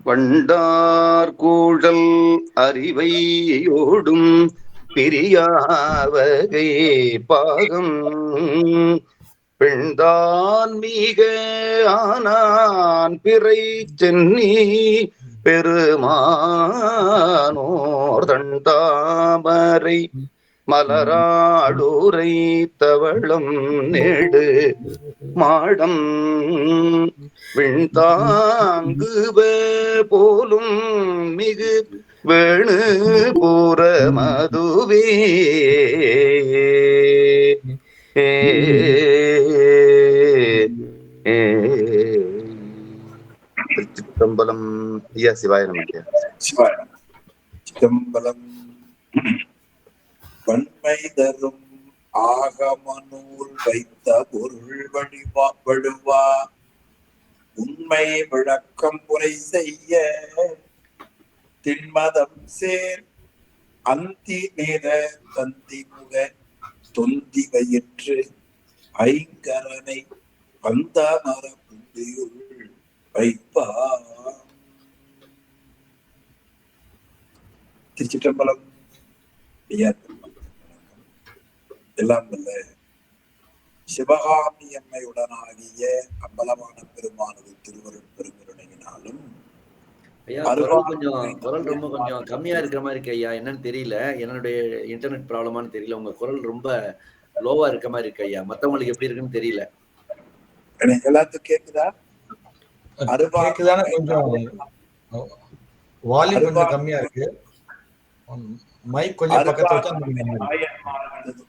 வண்டார் கூழல் அறிவையோடும் பிரியாவகை பாகம் பெண்தான் மிக ஆனான் பிறை சென்னி பெருமானோர் தண்டாமரை மலராடூரை தவளம் நேடு மாடம் விண்தாங்குவ போலும் மிகு வேணு பூர மதுவே திருச்சிற்றம்பலம். ஐயா சிவாய நமக்கு. சிவாய சிதம்பரம். வன்மை தரும் ஆகமனூல் வைத்த பொருள் வழுவா உண்மை விளக்கம் உரை செய்ய திண்மதம் சேர் அந்தி நேர தந்தி முக தொந்தி வயிற்று ஐங்கரனை வந்த மர புந்தியுள் வைப்பா. திருச்சிற்றம்பலம். எல்லாம் வல்ல சிவகாமி அம்மையுடனாகிய அம்பலமான பெருமானது திருவருள் பெருங்கருணையினாலும் குரல் ரொம்ப கொஞ்சம் கம்மியா இருக்கிற மாதிரி இருக்கு ஐயா. என்னன்னு தெரியல, என்னுடைய இன்டர்நெட் ப்ராப்ளமானு தெரியல. உங்க குரல் ரொம்ப லோவா இருக்க மாதிரி இருக்கு ஐயா. மத்தவங்களுக்கு எப்படி இருக்குன்னு தெரியல. எல்லாத்துக்கும் கேக்குதா? கொஞ்சம் வால்யூம் கொஞ்சம் கம்மியா இருக்கு. மைக் கொஞ்சம் பக்கத்துல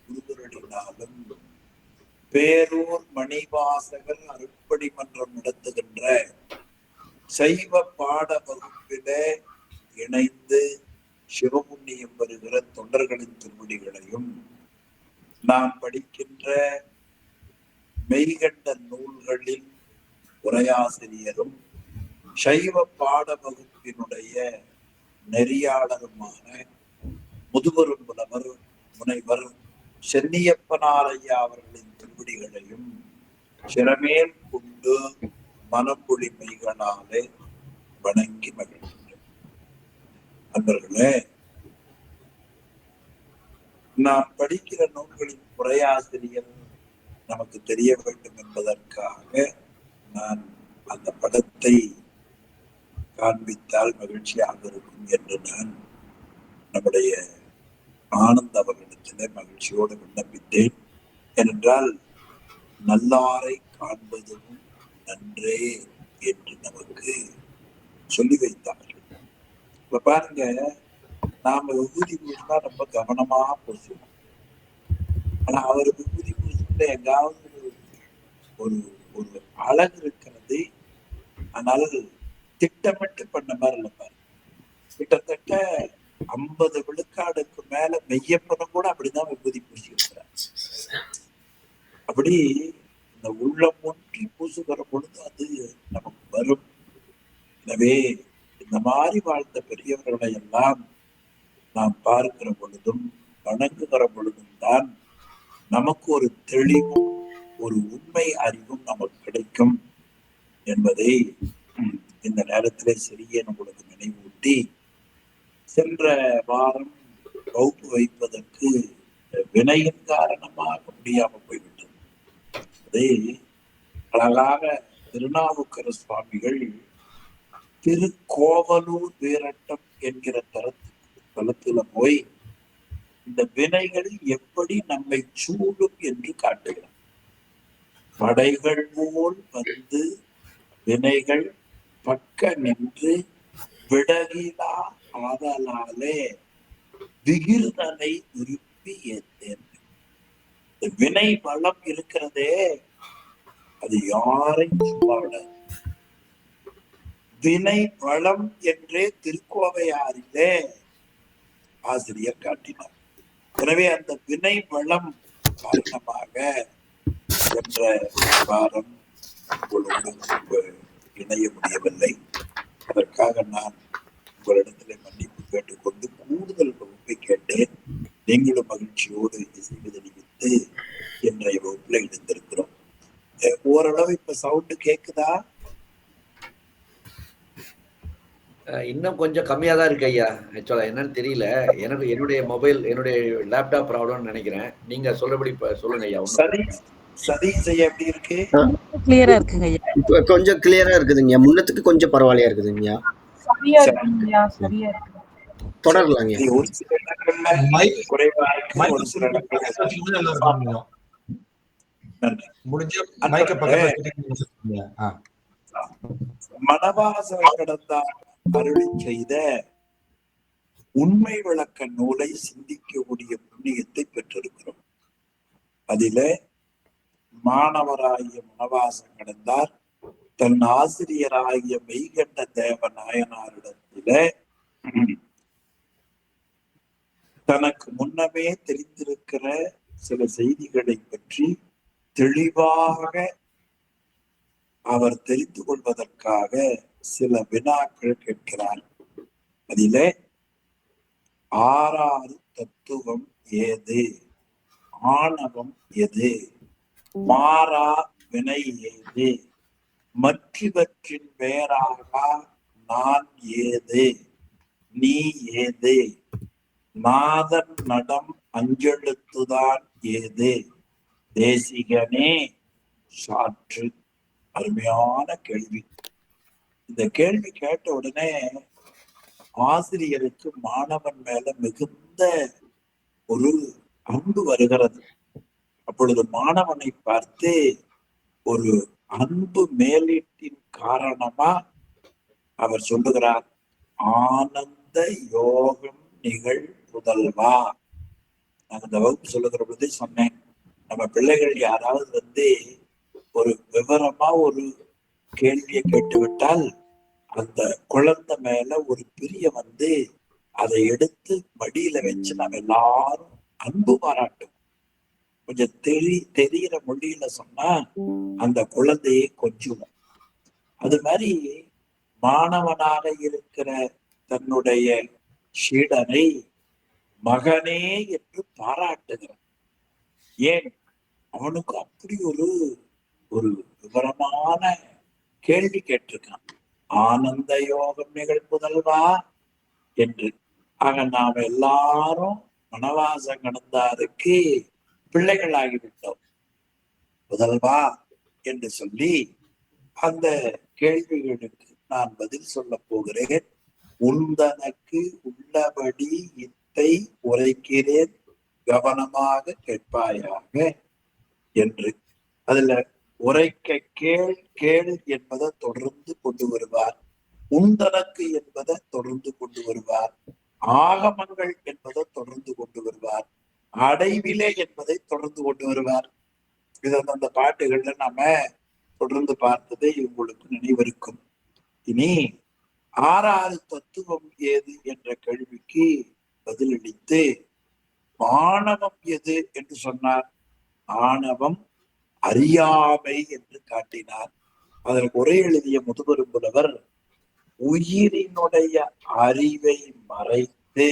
குருகுருடினாலும் பேரூர் மணிவாசகர் அருட்படி மன்றம் நடத்துகின்ற சைவ பாட வகுப்பிலே இணைந்து சிவபுண்ணியம் வருகிற தொண்டர்களின் திருவடிகளையும் நாம் படிக்கின்ற மெய்கண்ட நூல்களின் உரையாசிரியரும் சைவ பாட வகுப்பினுடைய நெறியாளருமான முதுவரும் புலவர் முனைவர் சென்னியப்பனாரையா அவர்களின் திருவடிகளையும் சிறமேல் கொண்டு மனப்பொழிமைகளாலே வணங்கி மகிழ்கின்றோம். நண்பர்களே, நாம் படிக்கிற நூல்களின் உரையாசிரியர் நமக்கு தெரிய வேண்டும் என்பதற்காக நான் அந்த படத்தை காண்பித்தால் மகிழ்ச்சியாக இருக்கும் என்று நான் நம்முடைய ஆனந்த் அவர்களிடத்திலே மகிழ்ச்சியோடு விண்ணப்பித்தேன். ஏனென்றால் நல்லாரை காண்பதும் நன்றே என்று நமக்கு சொல்லி வைத்தார்கள். இப்ப பாருங்க, நாம விபூதி பூசினா ரொம்ப கவனமா பூசுவோம். ஆனா அவர் விபூதி பூசில எங்காவது ஒரு ஒரு அழகு இருக்கிறது. அதனால திட்டமிட்டு பண்ண மாதிரி இல்லை பாரு. கிட்டத்தட்ட 50 விழுக்காடுக்கு மேல மெய்யப்பனும் கூட அப்படிதான் விபூதி பூசி இருக்கிறார். அப்படி இந்த உள்ளம் ஒன்றி பூசுகிற பொழுது அது நமக்கு வரும். எனவே இந்த மாதிரி வாழ்ந்த பெரியவர்களை எல்லாம் நாம் பார்க்கிற பொழுதும் வணங்குகிற பொழுதும் தான் நமக்கு ஒரு தெளிவும் ஒரு உண்மை அறிவும் நமக்கு கிடைக்கும் என்பதை இந்த நேரத்திலே சிறியன் உங்களுக்கு நினைவூட்டி, சென்ற வாரம் வகுப்பு வைப்பதற்கு வினையின் காரணமாக முடியாம போய்விட்டது. அதை அழகாக திருநாவுக்கரசு சுவாமிகள் திருக்கோவலூர் வீரட்டம் என்கிற தலத்துல போய் இந்த வினைகள் எப்படி நம்மை சூடும் என்று காட்டுகிறார். படைகள் போல் வந்து வினைகள் பக்க நின்று விடகிலா ஆதலாலே விகிர்தனை விருப்பி ஏற்றேன். வினை வளம் இருக்கிறதே, அது யாரையும் சும்மாவிட. வினை வளம் என்றே திருக்கோவையாரிலே ஆசிரியர் காட்டினார். எனவே அந்த வினை வளம் காரணமாக என்ற வாரம் உங்களோடு இணைய முடியவில்லை. அதற்காக நான் உங்களிடத்திலே மன்னிப்பு கேட்டுக்கொண்டு கூடுதல் வகுப்பை கேட்டேன். நீங்களும் மகிழ்ச்சியோடு இசைவு தெரிவித்து இன்றைய வகுப்புல இணைந்திருக்கிறோம். ஓரளவு இப்ப சவுண்டு கேக்குதா? இன்னும் கொஞ்சம் கம்மியா தான் இருக்கு ஐயா. ஆக்சுவலா என்னன்னு தெரியல. எனக்கு என்னுடைய லேப்டாப் ப்ராப்ளம்னு நினைக்கிறேன். நீங்க சொல்றபடி சொல்லுங்க ஐயா. சரி சரி செய்ய எப்படி இருக்கு? கிளியரா இருக்குங்க ஐயா. இப்ப கொஞ்சம் கிளியரா இருக்குதுங்கய்யா. முன்னத்துக்கு கொஞ்சம் பரவாயில்லையா இருக்குதுங்கய்யா. சரியா இருக்குங்கய்யா, சரியா இருக்கு. தொடரலாங்கய்யா. இது ஒரு சில இடங்கள்ல மைக் குறைவா இருக்கு, மைக் ஒரு சில இடங்கள்ல நல்லா இருக்குங்கய்யா. முடிஞ்ச மைக்க பக்கத்துல வச்சுட்டீங்கன்னா. மனவாசம் கடந்தார் அருளி செய்த உண்மை விளக்க நூலை சிந்திக்கக்கூடிய புண்ணியத்தை பெற்றிருக்கிறோம். அதில மாணவராகிய மனவாசம் கடந்தார் தன் ஆசிரியராகிய மெய்கண்ட தேவ நாயனாரிடத்தில தனக்கு முன்னமே தெரிந்திருக்கிற சில செய்திகளை பற்றி தெளிவாக அவர் தெரிந்து கொள்வதற்காக சில வினாக்கள் கேட்கிறார். அதிலே ஆறாறு தத்துவம் ஏது, ஆணவம் எது, மாறா வினை ஏது, மற்றவற்றின் வேறாக நான் ஏது, நீ ஏது, நாதன் நடம் அஞ்செழுத்துதான் ஏது, தேசிகனே சாற்று. அருமையான கேள்வி. இந்த கேள்வி கேட்ட உடனே ஆசிரியருக்கு மாணவன் மேல மிகுந்த ஒரு அன்பு வருகிறது. அப்பொழுது மாணவனை பார்த்து ஒரு அன்பு மேலீட்டின் காரணமா அவர் சொல்லுகிறார், ஆனந்த யோகம் நிகழ் புதல்வா. நான் இந்த வகுப்பு சொல்லுகிற பொழுது சொன்னேன், நம்ம பிள்ளைகள் யாராவது ஒரு விவரமா ஒரு கேள்வியை கேட்டுவிட்டால் அந்த குழந்தை மேல ஒரு பிரியம் அதை எடுத்து மடியில வச்சு நம்ம எல்லாரும் அன்பு பாராட்டும். கொஞ்சம் தெரிகிற மொழியில சொன்னா அந்த குழந்தையை கொஞ்சுவோம். அது மாதிரி மாணவனாக இருக்கிற தன்னுடைய சீடனை மகனே என்று பாராட்டுகிறான். ஏன்? அவனுக்கு அப்படி ஒரு விவரமான கேள்வி கேட்டிருக்கான். ஆனந்த யோகம் நிகழ் புதல்வா என்று. ஆக நாம் எல்லாரும் மனவாசம் கடந்தாருக்கு பிள்ளைகள் ஆகிவிட்டோம். புதல்வா என்று சொல்லி அந்த கேள்விகளுக்கு நான் பதில் சொல்ல போகிறேன். உந்தனக்கு உள்ளபடி இத்தை உரைக்கிறேன், கவனமாக கேட்பாயாக என்று. அதுல உரைக்க கேள் என்பதை தொடர்ந்து கொண்டு வருவார். உந்தனக்கு என்பதை தொடர்ந்து கொண்டு வருவார். ஆகமங்கள் என்பதை தொடர்ந்து கொண்டு வருவார். அடைவிலே என்பதை தொடர்ந்து கொண்டு வருவார். இது அந்த பாட்டுகள்ல நாம தொடர்ந்து பார்த்ததை உங்களுக்கு நினைவிருக்கும். இனி ஆறாறு தத்துவம் ஏது என்ற கேள்விக்கு பதிலளித்து ஆணவம் எது என்று சொன்னார். ஆணவம் அறியாமை என்று காட்டினார். அதற்கு உரை எழுதிய முதுபெரும் புலவர், உயிரினுடைய அறிவை மறைத்து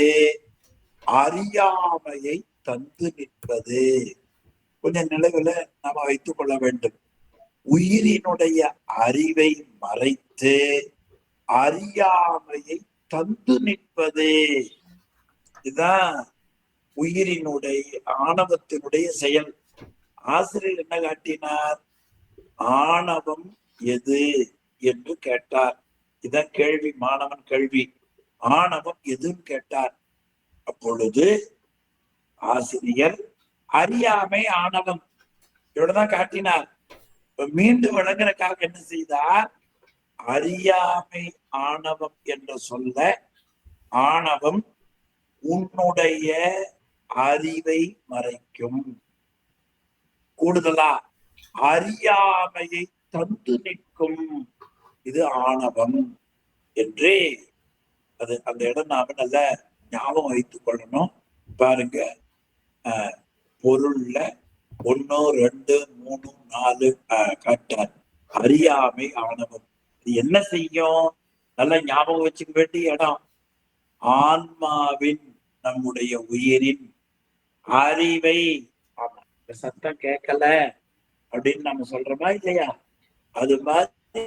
அறியாமையை தந்து நிற்பது. கொஞ்சம் நிலவுல நாம வைத்துக் கொள்ள வேண்டும். உயிரினுடைய அறிவை மறைத்து அறியாமையை தந்து நிற்பது. இதுதான் உயிரினுடைய ஆணவத்தினுடைய செயல். ஆசிரியர் என்ன காட்டினார்? ஆணவம் எது என்று கேட்டார். இதான் கேள்வி, மாணவன் கேள்வி. ஆணவம் எதுன்னு கேட்டார். அப்பொழுது ஆசிரியர் அறியாமை ஆணவம் இவ்வளவுதான் காட்டினார். மீண்டும் விளங்குறதுக்காக என்ன செய்தார்? அறியாமை ஆணவம் என்று சொல்ல, ஆணவம் உன்னுடைய அறிவை மறைக்கும். கூடுதலா அறியாமையை தந்து நிற்கும். இது ஆணவம் என்று அந்த இடம் நாம நல்ல ஞாபகம் வைத்துக் கொள்ளணும். பாருங்க, பொருள்ல 1 2 3 4 காட்டார். அறியாமை ஆணவம். இது என்ன செய்யும்? நல்ல ஞாபகம் வச்சுக்க வேண்டிய இடம். ஆன்மாவின், நம்முடைய உயிரின் அறிவை, சத்தம் கேட்கல அப்படின்னு நம்ம சொல்றோமா இல்லையா? அது மாதிரி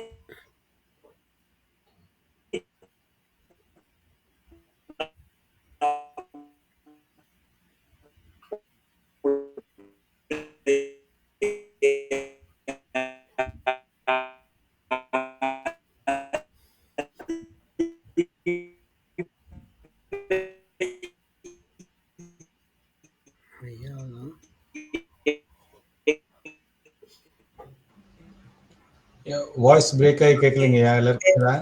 ஐயா வாய்ஸ் பிரேக் ஆகி கேட்கலீங்க ஐயா. எல்லாரும் கேக்குதா?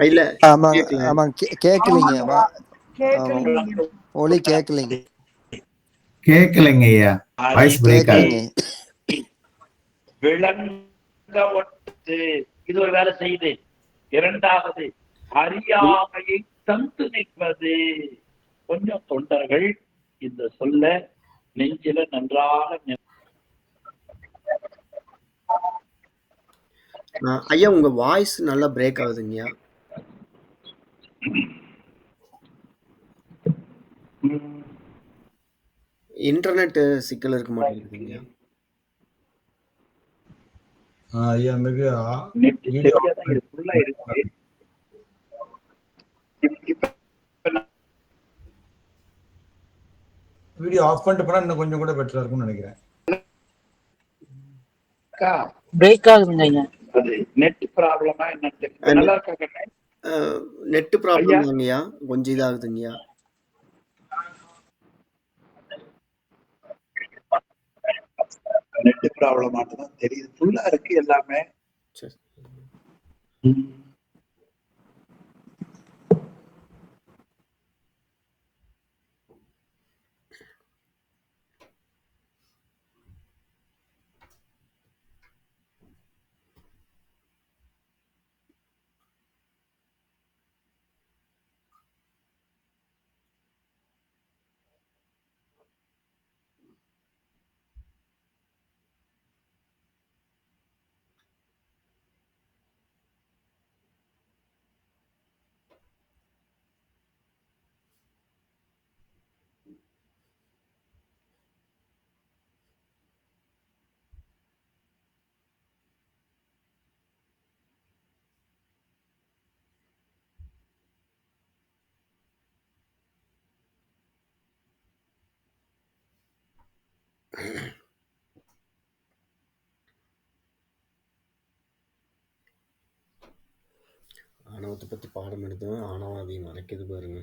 இல்ல ஆமாங்க கேட்கல. ஆமாங்க கேட்கலைங்க. ஆமா கேட்கலீங்க. ஒலி கேட்கலைங்க. கேட்கலைங்க ஐயா, வாய்ஸ் பிரேக் ஆகுது. கேட்கலைங்க. விளங்க ஒட்டு இது ஒரு வேலை செய்யுது. இரண்டாவது அறியாமையை தந்து நிற்பது. கொஞ்சம் தொண்டர்கள் இந்த சொல்ல நெஞ்சில நன்றாக ஐயா உங்க வாய்ஸ் நல்லா பிரேக் ஆகுதுங்கய்யா. இன்டர்நெட் சிக்கல் இருக்க மாட்டேங்குதுங்கய்யா. ஐயா மிகு நெட் வீடியோ சரியாதான் இருக்கு, ஃபுல்லா இருக்கு. வீடியோ ஆஃப் பண்ணிட்டு போனா இன்னும் கொஞ்சம் கூட பெட்டரா இருக்கும்னு நினைக்கிறேன். பிரேக் ஆகுதுங்க ஐயா. அது நெட் ப்ராப்ளமா என்னன்னு தெரியல. நல்லா இருக்கா கண்ணே? நெட் ப்ராப்ளம் தாங்கய்யா, கொஞ்சம் இதாகுதுங்கய்யா. நெட் ப்ராப்ளம் தான் தெரியுது, ஃபுல்லா இருக்கு எல்லாமே. சரி. ஆணவத்தை பத்தி பாடம் எடுத்தோம், ஆணவம் அதை மறைக்குது பாருங்க.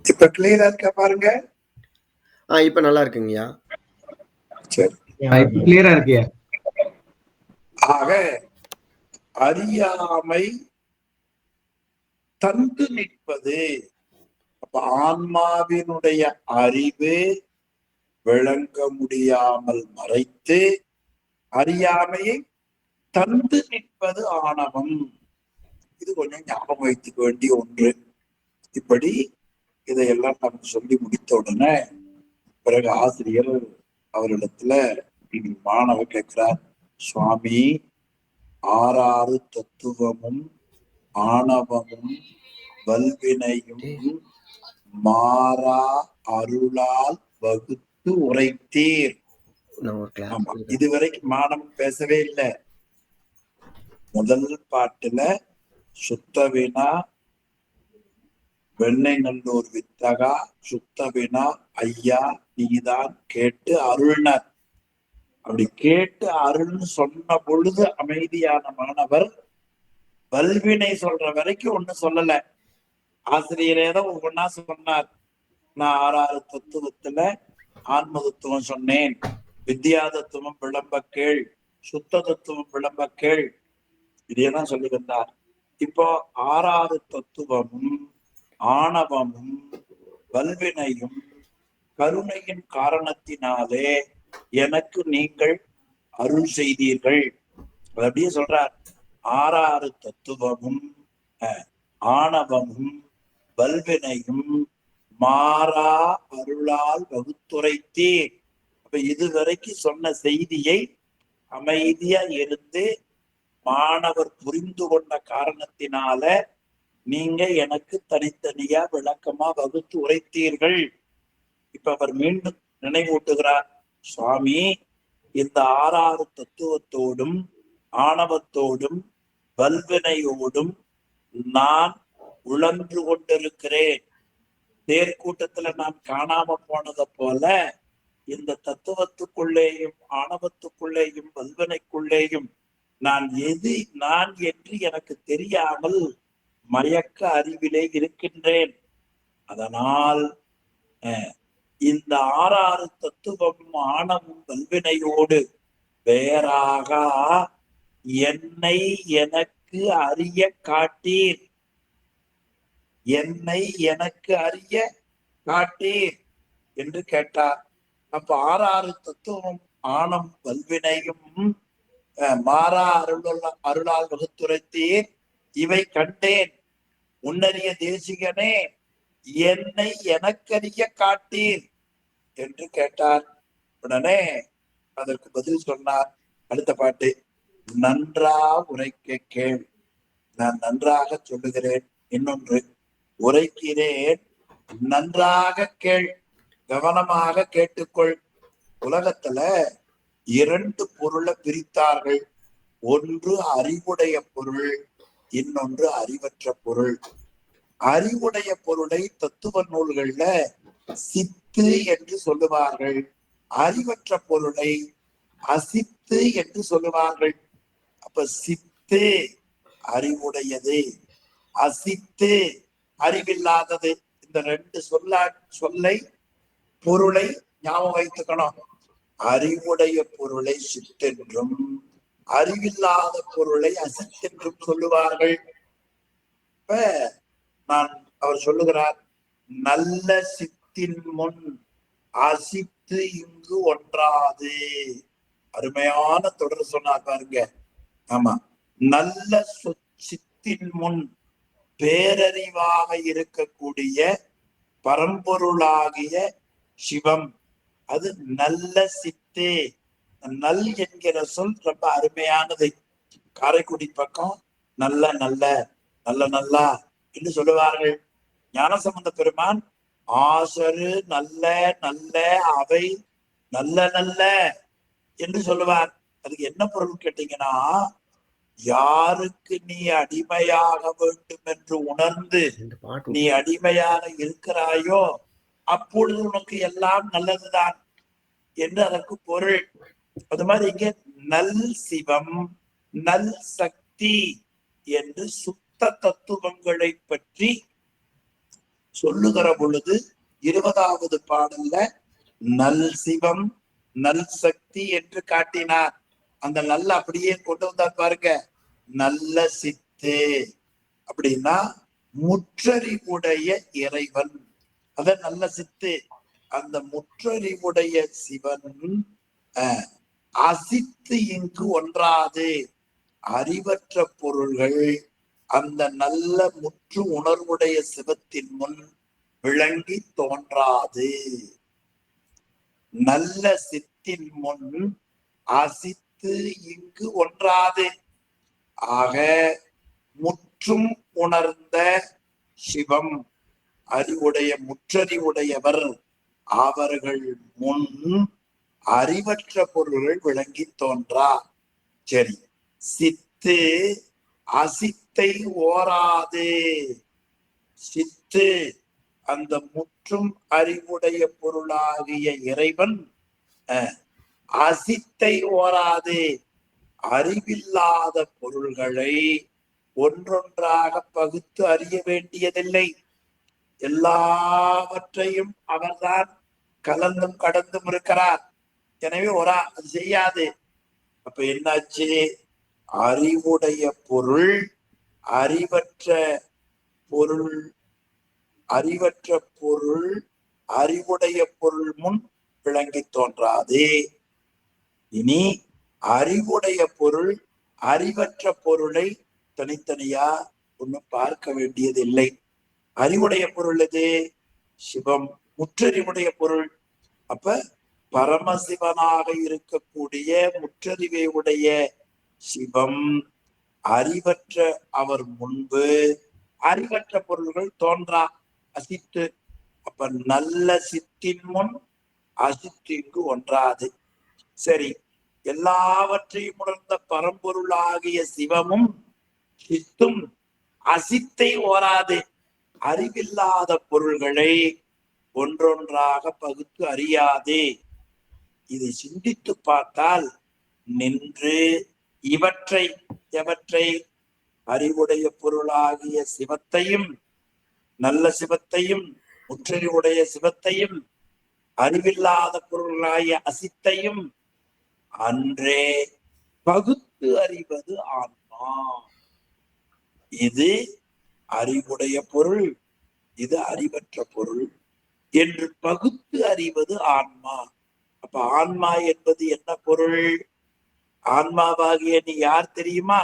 இப்ப கிளியரா இருக்கா பாருங்க. இப்ப நல்லா இருக்குங்கய்யா. சரி, கிளியரா இருக்கியா? ஆக அறியாமை தந்து நிற்பது. அப்ப ஆன்மாவினுடைய அறிவு விளங்க முடியாமல் மறைத்து அறியாமையை தந்து நிற்பது ஆணவம். இது கொஞ்சம் ஞாபகம் வைத்துக்க வேண்டிய ஒன்று. இப்படி இதையெல்லாம் நம்ம சொல்லி முடித்த உடனே பிறகு ஆசிரியர் அவரிடத்துல மாணவர் கேட்கிறார், சுவாமி, ஆறாறு தத்துவமும் ஆணவமும் வல்வினையும் மாறா அருளால் வகுத்து உரைத்தீர். ஆமா, இதுவரைக்கும் மாணவன் பேசவே இல்லை. முதல் பாட்டுல சுத்தவினா வெண்ணை நல்லூர் வித்தகா சுத்தவினா ஐயா நீதான் கேட்டு அருள்னர். அப்படி கேட்டு அருள்னு சொன்ன பொழுது அமைதியான மாணவர் வல்வினை சொல்ற வரைக்கும் ஒண்ணு சொல்லல. ஆசிரியரே தான் ஒவ்வொன்னா சொன்னார். நான் ஆறாறு தத்துவத்துல ஆன்ம தத்துவம் சொன்னேன், வித்யா தத்துவம் விளம்ப கேள், சுத்த தத்துவம் விளம்ப கேள், இதையெல்லாம் சொல்லி வந்தார். இப்போ ஆறாறு தத்துவமும் ஆணவமும் வல்வினையும் கருணையின் காரணத்தினாலே எனக்கு நீங்கள் அருள் செய்தீர்கள். அப்படியே சொல்றார். ஆறாறு தத்துவமும் ஆணவமும் வல்வினையும் மாறா அருளால் வகுத்துரைத்தீர். அப்ப இதுவரைக்கும் சொன்ன செய்தியை அமைதியா இருந்து மாணவர் புரிந்து கொண்ட காரணத்தினால நீங்க எனக்கு தனித்தனியா விளக்கமா வகுத்து உரைத்தீர்கள். இப்ப அவர் மீண்டும் நினைவூட்டுகிறார், சுவாமி இந்த 6 தத்துவத்தோடும் ஆணவத்தோடும் வல்வினையோடும் நான் உழன்று கொண்டிருக்கிறேன். தேர்கூட்டத்துல நான் காணாம போனதை போல இந்த தத்துவத்துக்குள்ளேயும் ஆணவத்துக்குள்ளேயும் வல்வினைக்குள்ளேயும் நான் எது நான் என்று எனக்கு தெரியாமல் மயக்க அறிவிலே இருக்கின்றேன். அதனால் இந்த 6 தத்துவம் ஆணவம் வல்வினையோடு வேறாக என்னை எனக்கு அறிய காட்டீர். என்னை எனக்கு அறிய காட்டீர் என்று கேட்டார். அப்ப 6 தத்துவம் ஆணம் வல்வினையும் மாறா அருளால் வகுத்துரைத்தீர். இவை கண்டேன் முன்னறிய தேசிகனே, என்னை எனக்கறிய காட்டீர் என்று கேட்டார். உடனே அதற்கு பதில் சொன்னார். அடுத்த பாட்டு, நன்றா உரைக்க கேள். நான் நன்றாக சொல்லுகிறேன், இன்னொன்று உரைக்கிறேன், நன்றாக கேள், கவனமாக கேட்டுக்கொள். உலகத்துல 2 பொருளை பிரித்தார்கள். ஒன்று அறிவுடைய பொருள், இன்னொன்று அறிவற்ற பொருள். அறிவுடைய பொருளை தத்துவ நூல்கள்ல சித்து என்று சொல்லுவார்கள். அறிவற்ற பொருளை அசித்து என்று சொல்லுவார்கள். அப்ப சித்து அறிவுடையது, அசித்து அறிவில்லாதது. இந்த 2 சொல்லை பொருளை ஞாபகம் வைத்துக்கணும். அறிவுடைய பொருளை சித்தென்றும் அறிவில்லாத பொருளை அசித்தென்றும் சொல்லுவார்கள். இப்ப அவர் சொல்லுகிறார், நல்ல சித்தின் முன் அசித்து இங்கு ஒன்றாது. அருமையான தொடர் சொன்னார் பாருங்க. ஆமா, நல்ல சித்தின் முன் பேரறிவாக இருக்கக்கூடிய பரம்பொருளாகிய சிவம், அது நல்ல சித்து. நல் என்கிற சொல் ரொம்ப அருமையானது. காரைக்குடி பக்கம் நல்ல நல்ல நல்ல நல்லா என்று சொல்லுவார்கள். ஞானசம்பந்த பெருமான் ஆசரு நல்ல நல்ல அவை நல்ல நல்ல என்று சொல்லுவார். அதுக்கு என்ன பொருள் கேட்டீங்கன்னா, யாருக்கு நீ அடிமையாக வேண்டும் என்று உணர்ந்து நீ அடிமையாக இருக்கிறாயோ அப்பொழுது உனக்கு எல்லாம் நல்லதுதான் என்று அதற்கு பொருள். அது மாதிரி இங்கே நல் சிவம் நல் சக்தி என்று சுத்த தத்துவங்களை பற்றி சொல்லுகிற பொழுது 20வது பாடல்ல நல் சிவம் நல் சக்தி என்று காட்டினார். அந்த நல்ல அப்படியே கொண்டு வந்தார் பாருங்க. நல்ல சித்து அப்படின்னா முற்றறிவுடைய இறைவன், அத நல்ல சித்து. அந்த முற்றறிவுடைய சிவன் அசித்து இங்கு ஒன்றாது. அறிவற்ற பொருள்கள் அந்த நல்ல முற்று உணர்வுடைய சிவத்தின் முன் விளங்கி தோன்றாது. நல்ல சித்தின் முன் அசித்து இங்கு ஒன்றாது. ஆக முற்றும் உணர்ந்த சிவம், அறிவுடைய முற்றறிவுடையவர், அவர்கள் முன் அறிவற்ற பொருள்கள் விளங்கி தோன்றா. சரி, சித்து அசித்தை ஓராது. சித்து அந்த முற்றும் அறிவுடைய பொருளாகிய இறைவன் அசித்தை ஓராது. அறிவில்லாத பொருள்களை ஒன்றொன்றாக பகுத்து அறிய வேண்டியதில்லை. எல்லாவற்றையும் அவர்தான் கலந்தும் கடந்தும் இருக்கிறார். எனவே அது செய்யாது. அப்ப என்னாச்சு? அறிவுடைய பொருள் அறிவற்ற பொருள் அறிவுடைய பொருள் முன் விளங்கி தோன்றாது. இனி அறிவுடைய பொருள் அறிவற்ற பொருளை தனித்தனியா ஒன்னும் பார்க்க வேண்டியதில்லை. அறிவுடைய பொருள் எது? சிவம். முற்றறிவுடைய பொருள் அப்ப பரமசிவனாக இருக்கக்கூடிய முற்றறிவை உடைய சிவம் அறிவற்ற அவர் முன்பு அறிவற்ற பொருள்கள் தோன்றா, அசித்து. அப்ப நல்ல சித்தின் முன் அசித்திங்கு ஒன்றாது. சரி, எல்லாவற்றையும் உணர்ந்த பரம்பொருளாகிய சிவமும் சித்தும் அசித்தை ஓராது. அறிவில்லாத பொருள்களை ஒன்றொன்றாக பகுத்து அறியாது. இதை சிந்தித்து பார்த்தால் நின்று இவற்றை எவற்றை அறிவுடைய பொருளாகிய சிவத்தையும் நல்ல சிவத்தையும் முற்றறிவுடைய சிவத்தையும் அறிவில்லாத பொருளாகிய அசித்தையும் அன்றே பகுத்து அறிவது ஆன்மா. இது அறிவுடைய பொருள், இது அறிவற்ற பொருள் என்று பகுத்து அறிவது ஆன்மா. அப்ப ஆன்மா என்பது என்ன பொருள்? ஆன்மாவாகிய நீ யார் தெரியுமா?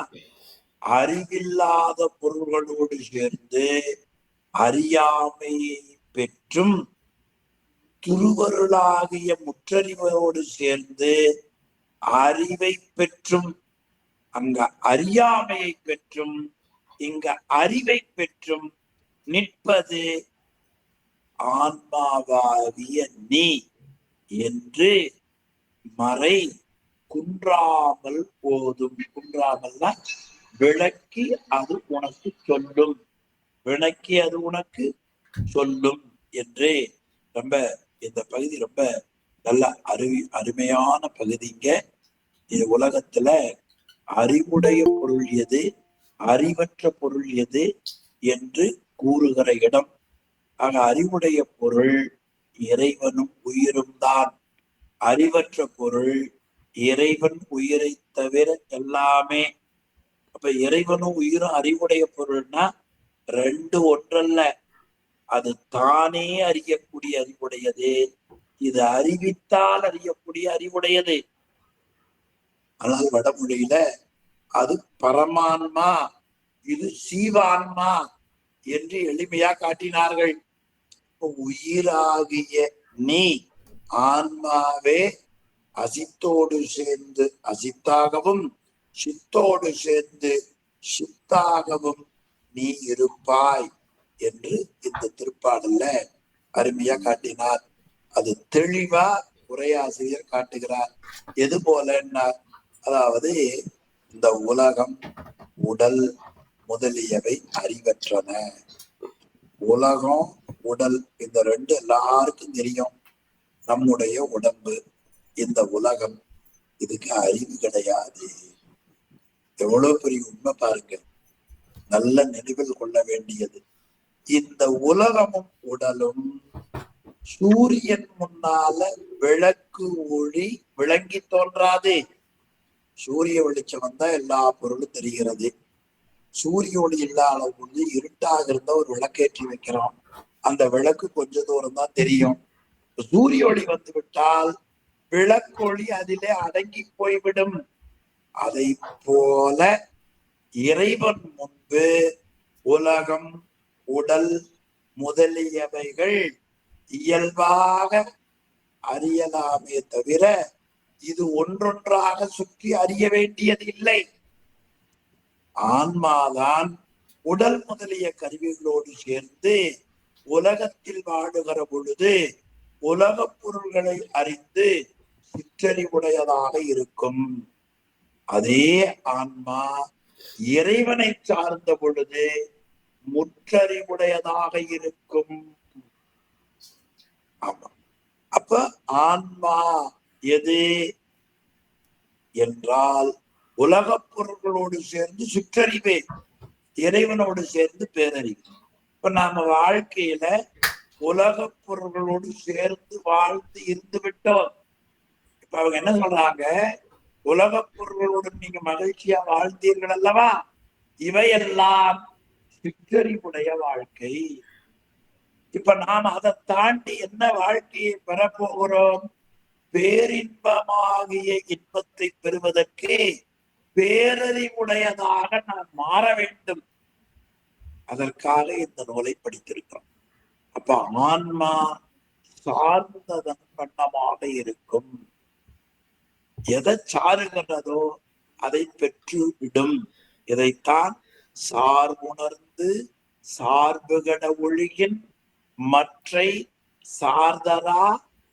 அறிவில்லாத பொருள்களோடு சேர்ந்து அறியாமையை பெற்றும் திருவருளாகிய முற்றறிவோடு சேர்ந்து அறிவை பெற்றும் அங்க அறியாமையை பெற்றும் இங்க அறிவை பெற்றும் நிற்பது ஆன்மாவாகிய நீ என்று மறை குன்றாமல் போதும். குன்றாமல்னா விளக்கி அது உனக்கு சொல்லும், விளக்கி அது உனக்கு சொல்லும் என்று ரொம்ப இந்த பகுதி ரொம்ப நல்ல அருமையான பகுதிங்க. இது உலகத்துல அறிவுடைய பொருள் எது, அறிவற்ற பொருள் எது என்று கூறுகிற இடம். ஆக அறிவுடைய பொருள் இறைவனும் உயிரும் தான். அறிவற்ற பொருள் இறைவன் உயிரை தவிர எல்லாமே. அப்ப இறைவனும் உயிரும் அறிவுடைய பொருள்னா ரெண்டு ஒன்றல்ல. அது தானே அறியக்கூடிய அறிவுடையது, இது அறிவித்தால் அறியக்கூடிய அறிவுடையது. ஆனால் வடமொழியில அது பரமான்மா, இது சீவான்மா என்று எளிமையா காட்டினார்கள். உயிராகிய நீ ஆன்மாவே அசித்தோடு சேர்ந்து அசித்தாகவும் சித்தோடு சேர்ந்து சித்தாகவும் நீ இருப்பாய் என்று இந்த திருப்பாடல்ல அருமையா காட்டினார். அது தெளிவா உரையாசிரியர் காட்டுகிறார். எது போலன்னா, அதாவது இந்த உலகம் உடல் முதலியவை அறிவற்றன. உலகம் உடல் இந்த ரெண்டு எல்லாருக்கும் தெரியும். நம்முடைய உடம்பு இந்த உலகம், இதுக்கு அறிவு கிடையாது. எவ்வளவு பெரிய உண்மை பாருங்க, நல்ல நினைவில் கொள்ள வேண்டியது. இந்த உலகமும் உடலும் சூரியன் முன்னால விளக்கு ஒளி விளங்கி தோன்றாது. சூரிய வெளிச்சம் வந்தா எல்லா பொருளும் தெரிகிறது. சூரிய ஒளி இல்லாத பொழுது இருட்டாக இருந்தா ஒரு விளக்கேற்றி வைக்கிறோம், அந்த விளக்கு கொஞ்ச தூரம் தான் தெரியும். சூரிய ஒளி வந்து விட்டால் விளக்கொளி அதிலே அடங்கி போய்விடும். அதை போல இறைவன் முன்பு உலகம் உடல் முதலியவைகள் இயல்பாக அறியலாமே தவிர இது ஒன்றொன்றாக சுற்றி அறிய வேண்டியது இல்லை. ஆன்மாதான் உடல் முதலிய கருவிகளோடு சேர்ந்து உலகத்தில் வாழுகிற பொழுது உலக பொருள்களை அறிந்து சிற்றறிவுடையதாக இருக்கும். அதே ஆன்மா இறைவனை சார்ந்த பொழுது முற்றறிவுடையதாக இருக்கும். ஆமா, அப்ப ஆன்மா எது என்றால் உலக பொருள்களோடு சேர்ந்து சுற்றறிவே, இறைவனோடு சேர்ந்து பேரறிவு. இப்ப நாம வாழ்க்கையில உலக பொருள்களோடு சேர்ந்து வாழ்ந்து இருந்து விட்டோம். இப்ப அவங்க என்ன சொல்றாங்க, உலக பொருள்களோடு நீங்க மகிழ்ச்சியா வாழ்ந்தீர்கள் அல்லவா, இவையெல்லாம் சிற்றறிவுடைய வாழ்க்கை. இப்ப நாம் அதை தாண்டி என்ன வாழ்க்கையை பெறப்போகிறோம்? பேரின்பமாகிய இன்பத்தை பெறுவதற்கு பேரறிவுடையதாக நாம் மாற வேண்டும். அதற்காக இந்த நூலை படித்திருக்கிறோம். அப்ப ஆன்மா சார்ந்ததன் வண்ணமாக இருக்கும். எதை சாருகிறதோ அதை பெற்று விடும். இதைத்தான் சார்புணர்ந்து சார்புகட ஒழுகின் மற்றை சார்தரா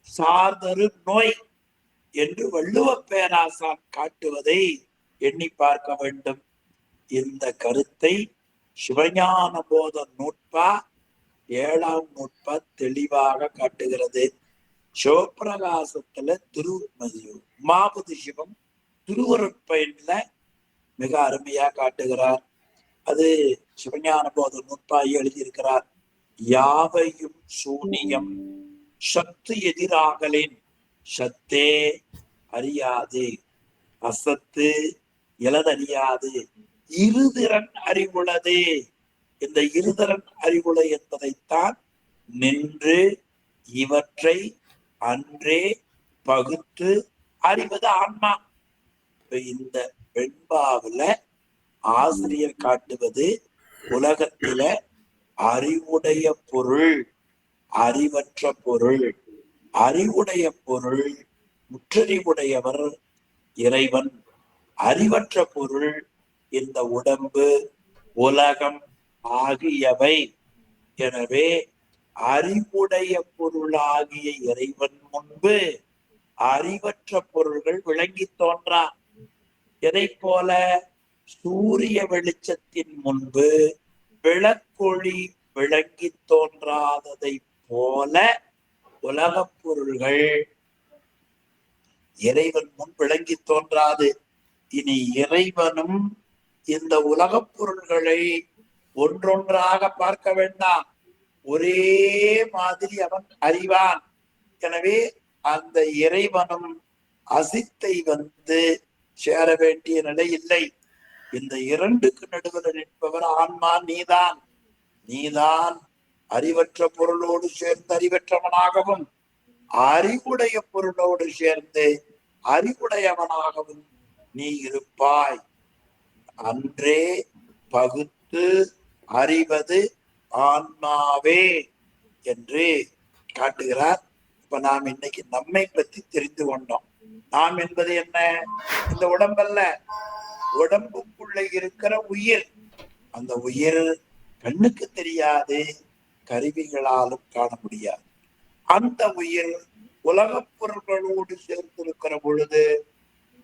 சார்தரு நோய் என்று வள்ளுவ பேராசான் காட்டுவதை எண்ணி பார்க்க வேண்டும். இந்த கருத்தை சிவஞான போத நூற்பா 7ஆம் நூற்பா தெளிவாக காட்டுகிறது. சிவப்பிரகாசத்துல உமாபதி சிவம் திருவருட்பயன்ல மிக அருமையா காட்டுகிறார். அது சிவஞான போத நூற்பாய் எழுதியிருக்கிறார். யாவையும் சூனியம் சத்து எதிராகலின் சத்தே அறியாது, அசத்து இலதறியாது, இருதிறன் அறிவுள்ளது. இந்த இருதிறன் அறிவுள்ள என்பதைத்தான் நின்று இவற்றை அன்றே பகுத்து அறிவது ஆன்மா. இந்த வெண்பாவுல ஆசிரியர் காட்டுவது உலகத்தில அறிவுடைய பொருள், அறிவற்ற பொருள். அறிவுடைய பொருள் முற்றறிவுடையவர் இறைவன். அறிவற்ற பொருள் இந்த உடம்பு, உலகம் ஆகியவை. எனவே அறிவுடைய பொருளாகிய இறைவன் முன்பு அறிவற்ற பொருள்கள் விளங்கி தோன்றா. எதை போல? சூரிய வெளிச்சத்தின் முன்பு விளக்கொளி விளங்கி தோன்றாததை போல உலகப் பொருள்கள் இறைவன் முன் விளங்கி தோன்றாது. இனி இறைவனும் இந்த உலகப் பொருள்களை ஒன்றொன்றாக பார்க்க வேண்டாம், ஒரே மாதிரி அவன் அறிவான். எனவே அந்த இறைவனும் அசித்தை சேர வேண்டிய நிலை இல்லை. இந்த இரண்டுக்கு நடுவில் நிற்பவர் ஆன்மா நீதான். நீதான் அறிவற்ற பொருளோடு சேர்ந்து அறிவற்றவனாகவும், அறிவுடைய பொருளோடு சேர்ந்து அறிவுடையவனாகவும் நீ இருப்பாய். அன்றே பகுத்து அறிவது ஆன்மாவே என்று காட்டுகிறார். இப்ப நாம் இன்னைக்கு நம்மை பற்றி தெரிந்து கொண்டோம். நாம் என்பது என்ன? இந்த உடம்பல்ல, உடம்புக்குள்ள இருக்கிற உயிர். அந்த உயிர் கண்ணுக்கு தெரியாது, கருவிகளாலும் காண முடியாது. அந்த உயிர் உலகப் பொருள்களோடு சேர்ந்திருக்கிற பொழுது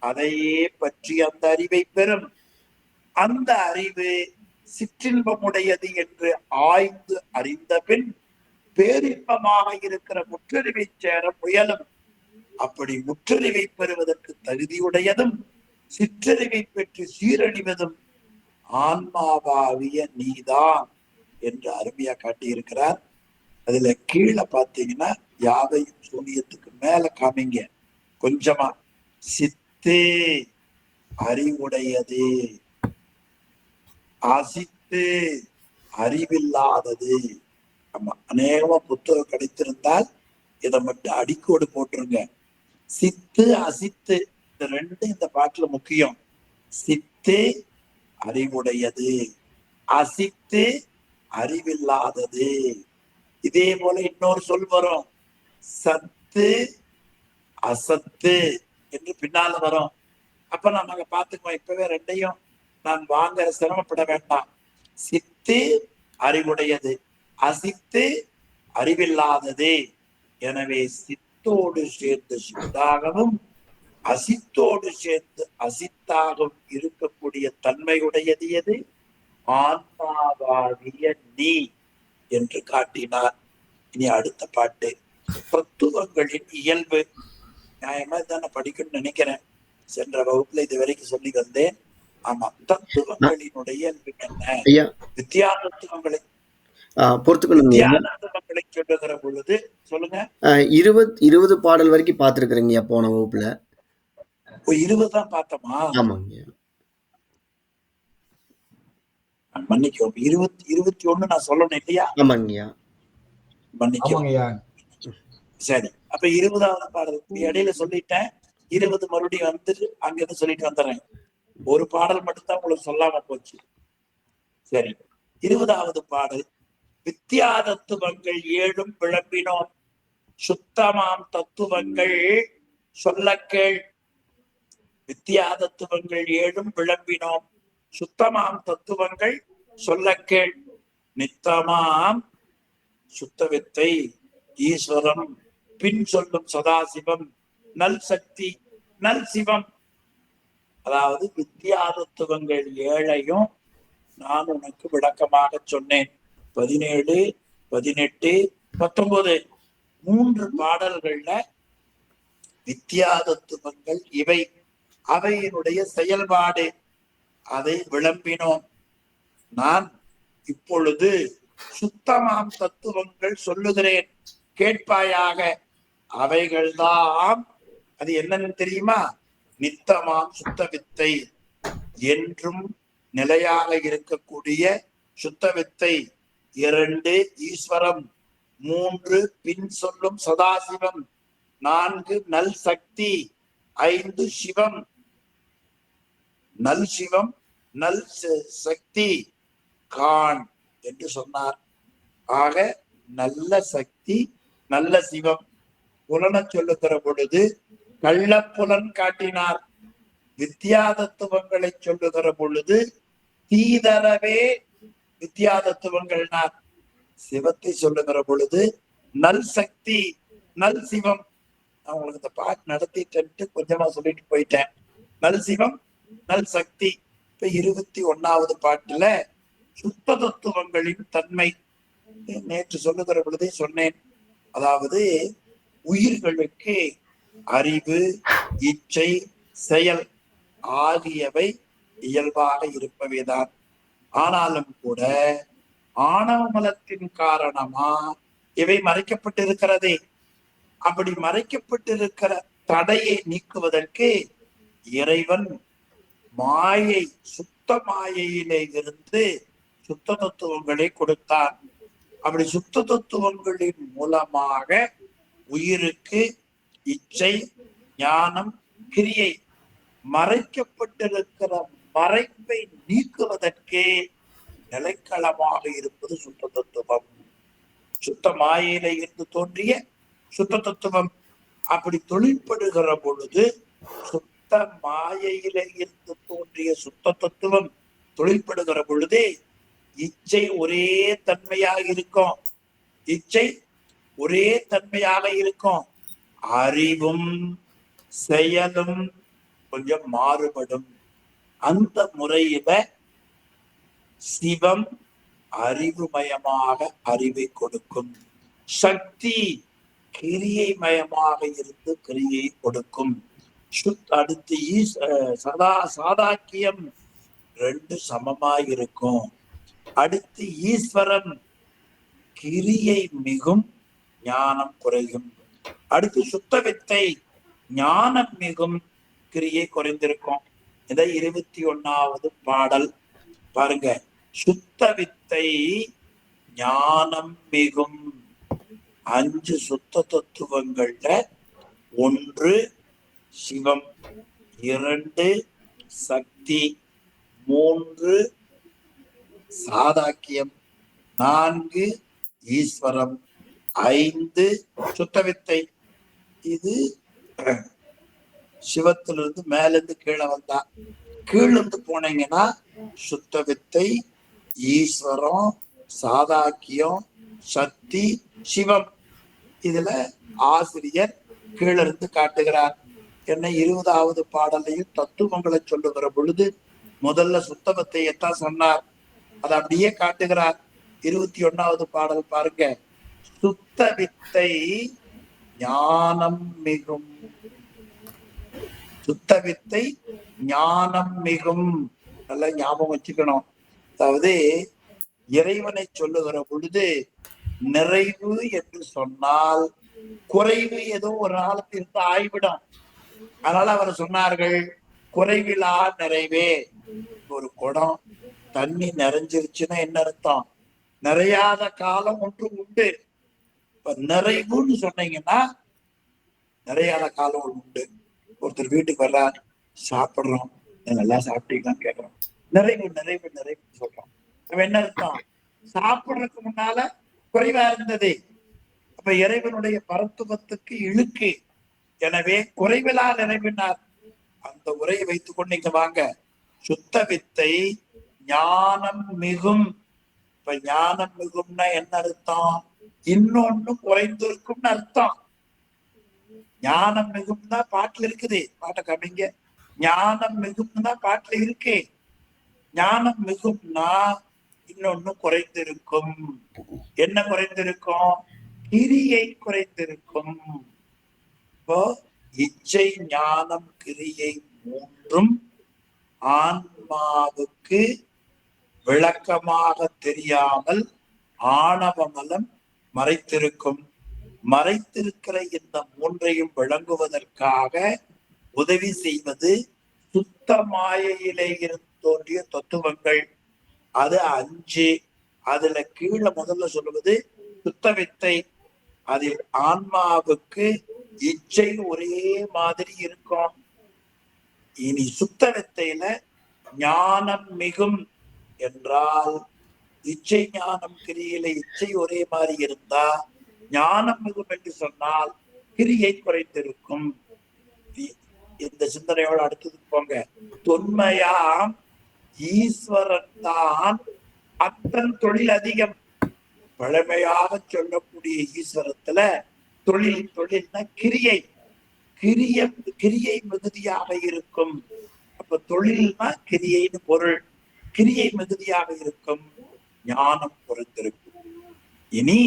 அதையே பற்றி அந்த அறிவை பெறும். அந்த அறிவு சிற்றின்பமுடையது என்று ஆய்ந்து அறிந்த பின் பேரின்பமாக இருக்கிற முற்றறிவை சேர முயலும். அப்படி முற்றறிவை பெறுவதற்கு தகுதியுடையதும் சிற்றறிவை பெற்று சீரழிவதும் ஆன்மாவாகிய நீதான் என்று அருமையா காட்டியிருக்கிறார். அதுல கீழே பாத்தீங்கன்னா யாவையும் சூனியத்துக்கு மேல காமிங்க கொஞ்சமா. சித்து அறிவுடையது, அசித்து அறிவில்லாதது. ஆமா, அநேகமா புத்தகம் கிடைத்திருந்தால் இதை மட்டும் அடிக்கோடு போட்டுருங்க. சித்து அசித்து இந்த ரெண்டு இந்த பாட்டுல முக்கியம். சித்து அறிவுடையது, அசித்து அறிவில்லாதது. இதே போல இன்னொரு சொல் வரும், சத்து அசத்து என்று பின்னால வரும். அப்ப நம்ம பாத்துக்குவோம். இப்பவே ரெண்டையும் நான் வாங்குற சிரமப்பட வேண்டாம். சித்து அறிவுடையது, அசித்து அறிவில்லாதது. எனவே சித்தோடு சேர்ந்து சித்தாகவும் அசித்தோடு சேர்ந்து அசித்தாகவும் இருக்கக்கூடிய தன்மையுடையது எது? ஆன்மாவாகிய நீ என்று காட்டினார். இனி அடுத்த பாட்டு தத்துவங்களின் இயல்பு. நியாயமா தான் நான் படிக்கணும்னு நினைக்கிறேன். சென்ற வகுப்புல இது வரைக்கும் சொல்லி வந்தேன். ஆமா, தத்துவங்களினுடைய இயல்பு என்ன? வித்தியாசத்துவங்களை வித்தியாசத்துவங்களை சொல்லுகிற பொழுது சொல்லுங்க. 20 பாடல் வரைக்கும் பாத்துருக்கிறீங்க போன வகுப்புல. 20 தான் பார்த்தோமா? ஆமாங்க. மன்னிக்கும். 21 நான் சொல்லணும் இல்லையா? ஆமாங்கய்யா. மன்னிக்கும். சரி, அப்ப 20வது பாடல் இடையில சொல்லிட்டேன். 20 மறுபடியும் வந்துட்டு அங்கிருந்து சொல்லிட்டு வந்துடுறேன். ஒரு பாடல் மட்டும்தான் உங்களுக்கு சொல்லாம போச்சு. சரி, 20வது பாடல் வித்தியா தத்துவங்கள் 7 விளம்பினோம், சுத்தமாம் தத்துவங்கள் சொல்ல கேள். வித்தியா தத்துவங்கள் 7 விளம்பினோம், சுத்தமாம் தத்துவங்கள் சொல்ல கேள். நித்தமாம் சுத்த வித்தை, ஈஸ்வரம், பின் சொல்லும் சதாசிவம், நல் சக்தி, நல் சிவம். அதாவது வித்யா தத்துவங்கள் 7ஐயும் நான் உனக்கு விளக்கமாக சொன்னேன். 17, 18, 19 3 பாடல்கள்ல வித்யா தத்துவங்கள் இவை, அவையினுடைய செயல்பாடு, அதை விளம்பினோம். நான் இப்பொழுது சுத்தமாம் தத்துவங்கள் சொல்லுகிறேன், கேட்பாயாக. அவைகள்தான் அது என்னன்னு தெரியுமா? நித்தமாம் சுத்த வித்தை, என்றும் நிலையாக இருக்கக்கூடிய சுத்த வித்தை. 2 ஈஸ்வரம், 3 பின் சொல்லும் சதாசிவம், 4 நல் சக்தி, 5 சிவம். நல் சிவம், நல் சக்தி கான் என்று சொன்னார். ஆக நல்ல சக்தி, நல்ல சிவம். புலன சொல்லுகிற பொழுது கள்ளப்புலன் காட்டினார். வித்யா தத்துவங்களை சொல்லுகிற பொழுது தீதரவே வித்யா தத்துவங்கள்னார். சிவத்தை சொல்லுகிற பொழுது நல் சக்தி, நல் சிவம். நான் உங்களுக்கு இந்த பாட்டு நடத்திட்டு கொஞ்சமா சொல்லிட்டு போயிட்டேன். நல் சிவம், நல் சக்தி. இப்ப 21வது பாட்டுல சுத்த தத்துவங்களின் தன்மை நேற்று சொல்லுகிற பொழுதே சொன்னேன். அதாவது உயிர்களுக்கு அறிவு, இச்சை, செயல் ஆகியவை இயல்பாக இருப்பவைதான். ஆனாலும் கூட ஆணவ மலத்தின் காரணமா இவை மறைக்கப்பட்டிருக்கிறதே. அப்படி மறைக்கப்பட்டிருக்கிற தடையை நீக்குவதற்கு இறைவன் மாயை, சுத்த மாயையிலே இருந்து சுத்த தத்துவங்களை கொடுத்தான். அப்படி சுத்த தத்துவங்களின் மூலமாக உயிருக்கு இச்சை, ஞானம், கிரியை மறைக்கப்பட்டிருக்கிற மறைப்பை நீக்குவதற்கே நிலைக்களமாக இருப்பது சுத்த தத்துவம். சுத்த மாயில இருந்து தோன்றிய சுத்த தத்துவம். அப்படி தொழிற்படுகிற பொழுது சுத்த மாயையில இருந்து தோன்றிய சுத்த தத்துவம் தொழிற்படுகிற பொழுதே இச்சை ஒரே தன்மையாக இருக்கும். இச்சை ஒரே தன்மையாக இருக்கும். அறிவும் செயலும் கொஞ்சம் மாறுபடும். அந்த முறையில சிவம் அறிவுமயமாக அறிவை கொடுக்கும். சக்தி கிரியை மயமாக இருந்து கிரியை கொடுக்கும். அடுத்து சாதாக்கியம் 2 சமமாய் இருக்கும். அடுத்து ஈஸ்வரம், கிரியை மிகும், ஞானம் குறையும். அடுத்து சுத்த வித்தை, ஞானம் மிகும், கிரியை குறைந்திருக்கும். இதை 21வது பாடல் பாருங்க. சுத்த வித்தை ஞானம் மிகும். 5 சுத்த தத்துவங்கள்ல 1 சிவம், 2 சக்தி, 3 சாதாக்கியம், 4 ஈஸ்வரம், 5 சுத்த வித்தை. இது சிவத்திலிருந்து மேல இருந்து கீழே வந்தா. கீழிருந்து போனீங்கன்னா சுத்த வித்தை, ஈஸ்வரம், சாதாக்கியம், சக்தி, சிவம். இதுல ஆசிரியர் கீழிருந்து காட்டுகிறார். என்ன 20வது பாடலையும் தத்துவங்களை சொல்லுகிற பொழுது முதல்ல சுத்தவத்தையத்தான் சொன்னார். அதை அப்படியே காட்டுகிறார். 21வது பாடல் பாருங்க. சுத்த வித்தை ஞானம் மிகும். சுத்த வித்தை ஞானம் மிகும். நல்லா ஞாபகம் வச்சுக்கணும். அதாவது இறைவனை சொல்லுகிற பொழுது நிறைவு என்று சொன்னால் குறைவு ஏதோ ஒரு காலத்திற்கு ஆய்விடும். அதனால அவர் சொன்னார்கள் குறைவிலா நிறைவே. ஒரு குடம் தண்ணி நிறைஞ்சிருச்சுன்னா என்ன அர்த்தம்? நிறையாத காலம் ஒன்று உண்டு. இப்ப நிறைவுன்னு சொன்னீங்கன்னா நிறையாத காலம் ஒன்று உண்டு. ஒருத்தர் வீட்டுக்கு வர்றார், சாப்பிடுறோம், நல்லா சாப்பிட்டீங்களான்னு கேட்கிறோம். நிறைவு நிறைவு நிறைவு சொல்றோம். அப்ப என்ன அர்த்தம்? சாப்பிடுறதுக்கு முன்னால குறைவா இருந்தது. அப்ப இறைவனுடைய பரத்துவத்துக்கு இழுக்கு. எனவே குறைவிலா நிறைவினார். அந்த உரையை வைத்துக் கொண்டு இங்க வாங்க. சுத்த வித்தை ஞானம் மிகும். இப்ப ஞானம் மிகும்னா என்ன அர்த்தம்? இன்னொன்னு குறைந்திருக்கும்னு அர்த்தம். ஞானம் மிகும் தான் பாட்டுல இருக்குது. பாட்டை கம்மிங்க. ஞானம் மிகும் தான் பாட்டுல இருக்கு. ஞானம் மிகும்னா இன்னொன்னு குறைந்திருக்கும். என்ன குறைந்திருக்கும்? கிரியை குறைந்திருக்கும். இப்போ இச்சை ஞானம் கிரியை மூன்றும் ஆன்மாவுக்கு விளக்கமாக தெரியாமல் ஆணவமலம் மறைத்திருக்கும். மறைத்திருக்கிற இந்த மூன்றையும் விளங்குவதற்காக உதவி செய்வது சுத்த மாயையிலே இருந்து தோன்றிய தத்துவங்கள். அது 5. அதுல கீழே முதல்ல சொல்லுவது சுத்த வித்தை. அதில் ஆன்மாவுக்கு இச்சை ஒரே மாதிரி இருக்கும். இனி சுத்த வித்தையில ஞானம் மிகும் என்றால் இச்சை ஞானம் கிரியில இச்சை ஒரே மாதிரி இருந்தா ஞானம் மிகும் என்று சொன்னால் கிரியை குறைந்திருக்கும். இந்த சிந்தனையோட அடுத்தது போங்க. தொன்மையாம் ஈஸ்வரன் தான் அத்தன் தொழில் அதிகம். பழமையாக சொல்லக்கூடிய ஈஸ்வரத்துல தொழில்னா கிரியை மிகுதியாக இருக்கும். அப்ப தொழில்னா கிரியைன்னு பொருள். கிரியை மிகுதியாக இருக்கும். ஞானம் பொறுத்திருக்கும். இனி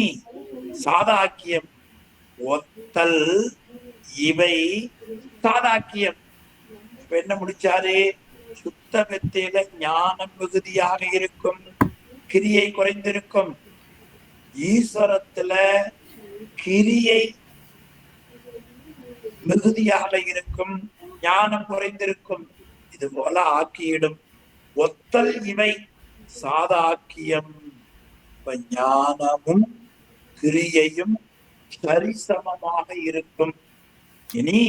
சாதாக்கியம் ஒத்தல் இவை சாதாக்கியம். இப்ப என்ன முடிச்சாரு? சுத்த வித்தையில ஞானம் மிகுதியாக இருக்கும், கிரியை குறைந்திருக்கும். ஈஸ்வரத்துல கிரியை மிகுதியாக இருக்கும், ஞானம் குறைந்திருக்கும். இது போல ஆக்கியிடும். ஒத்தல் இவை சாதாக்கியம். ஞானமும் கிரியையும் சரிசமமாக இருக்கும். இனி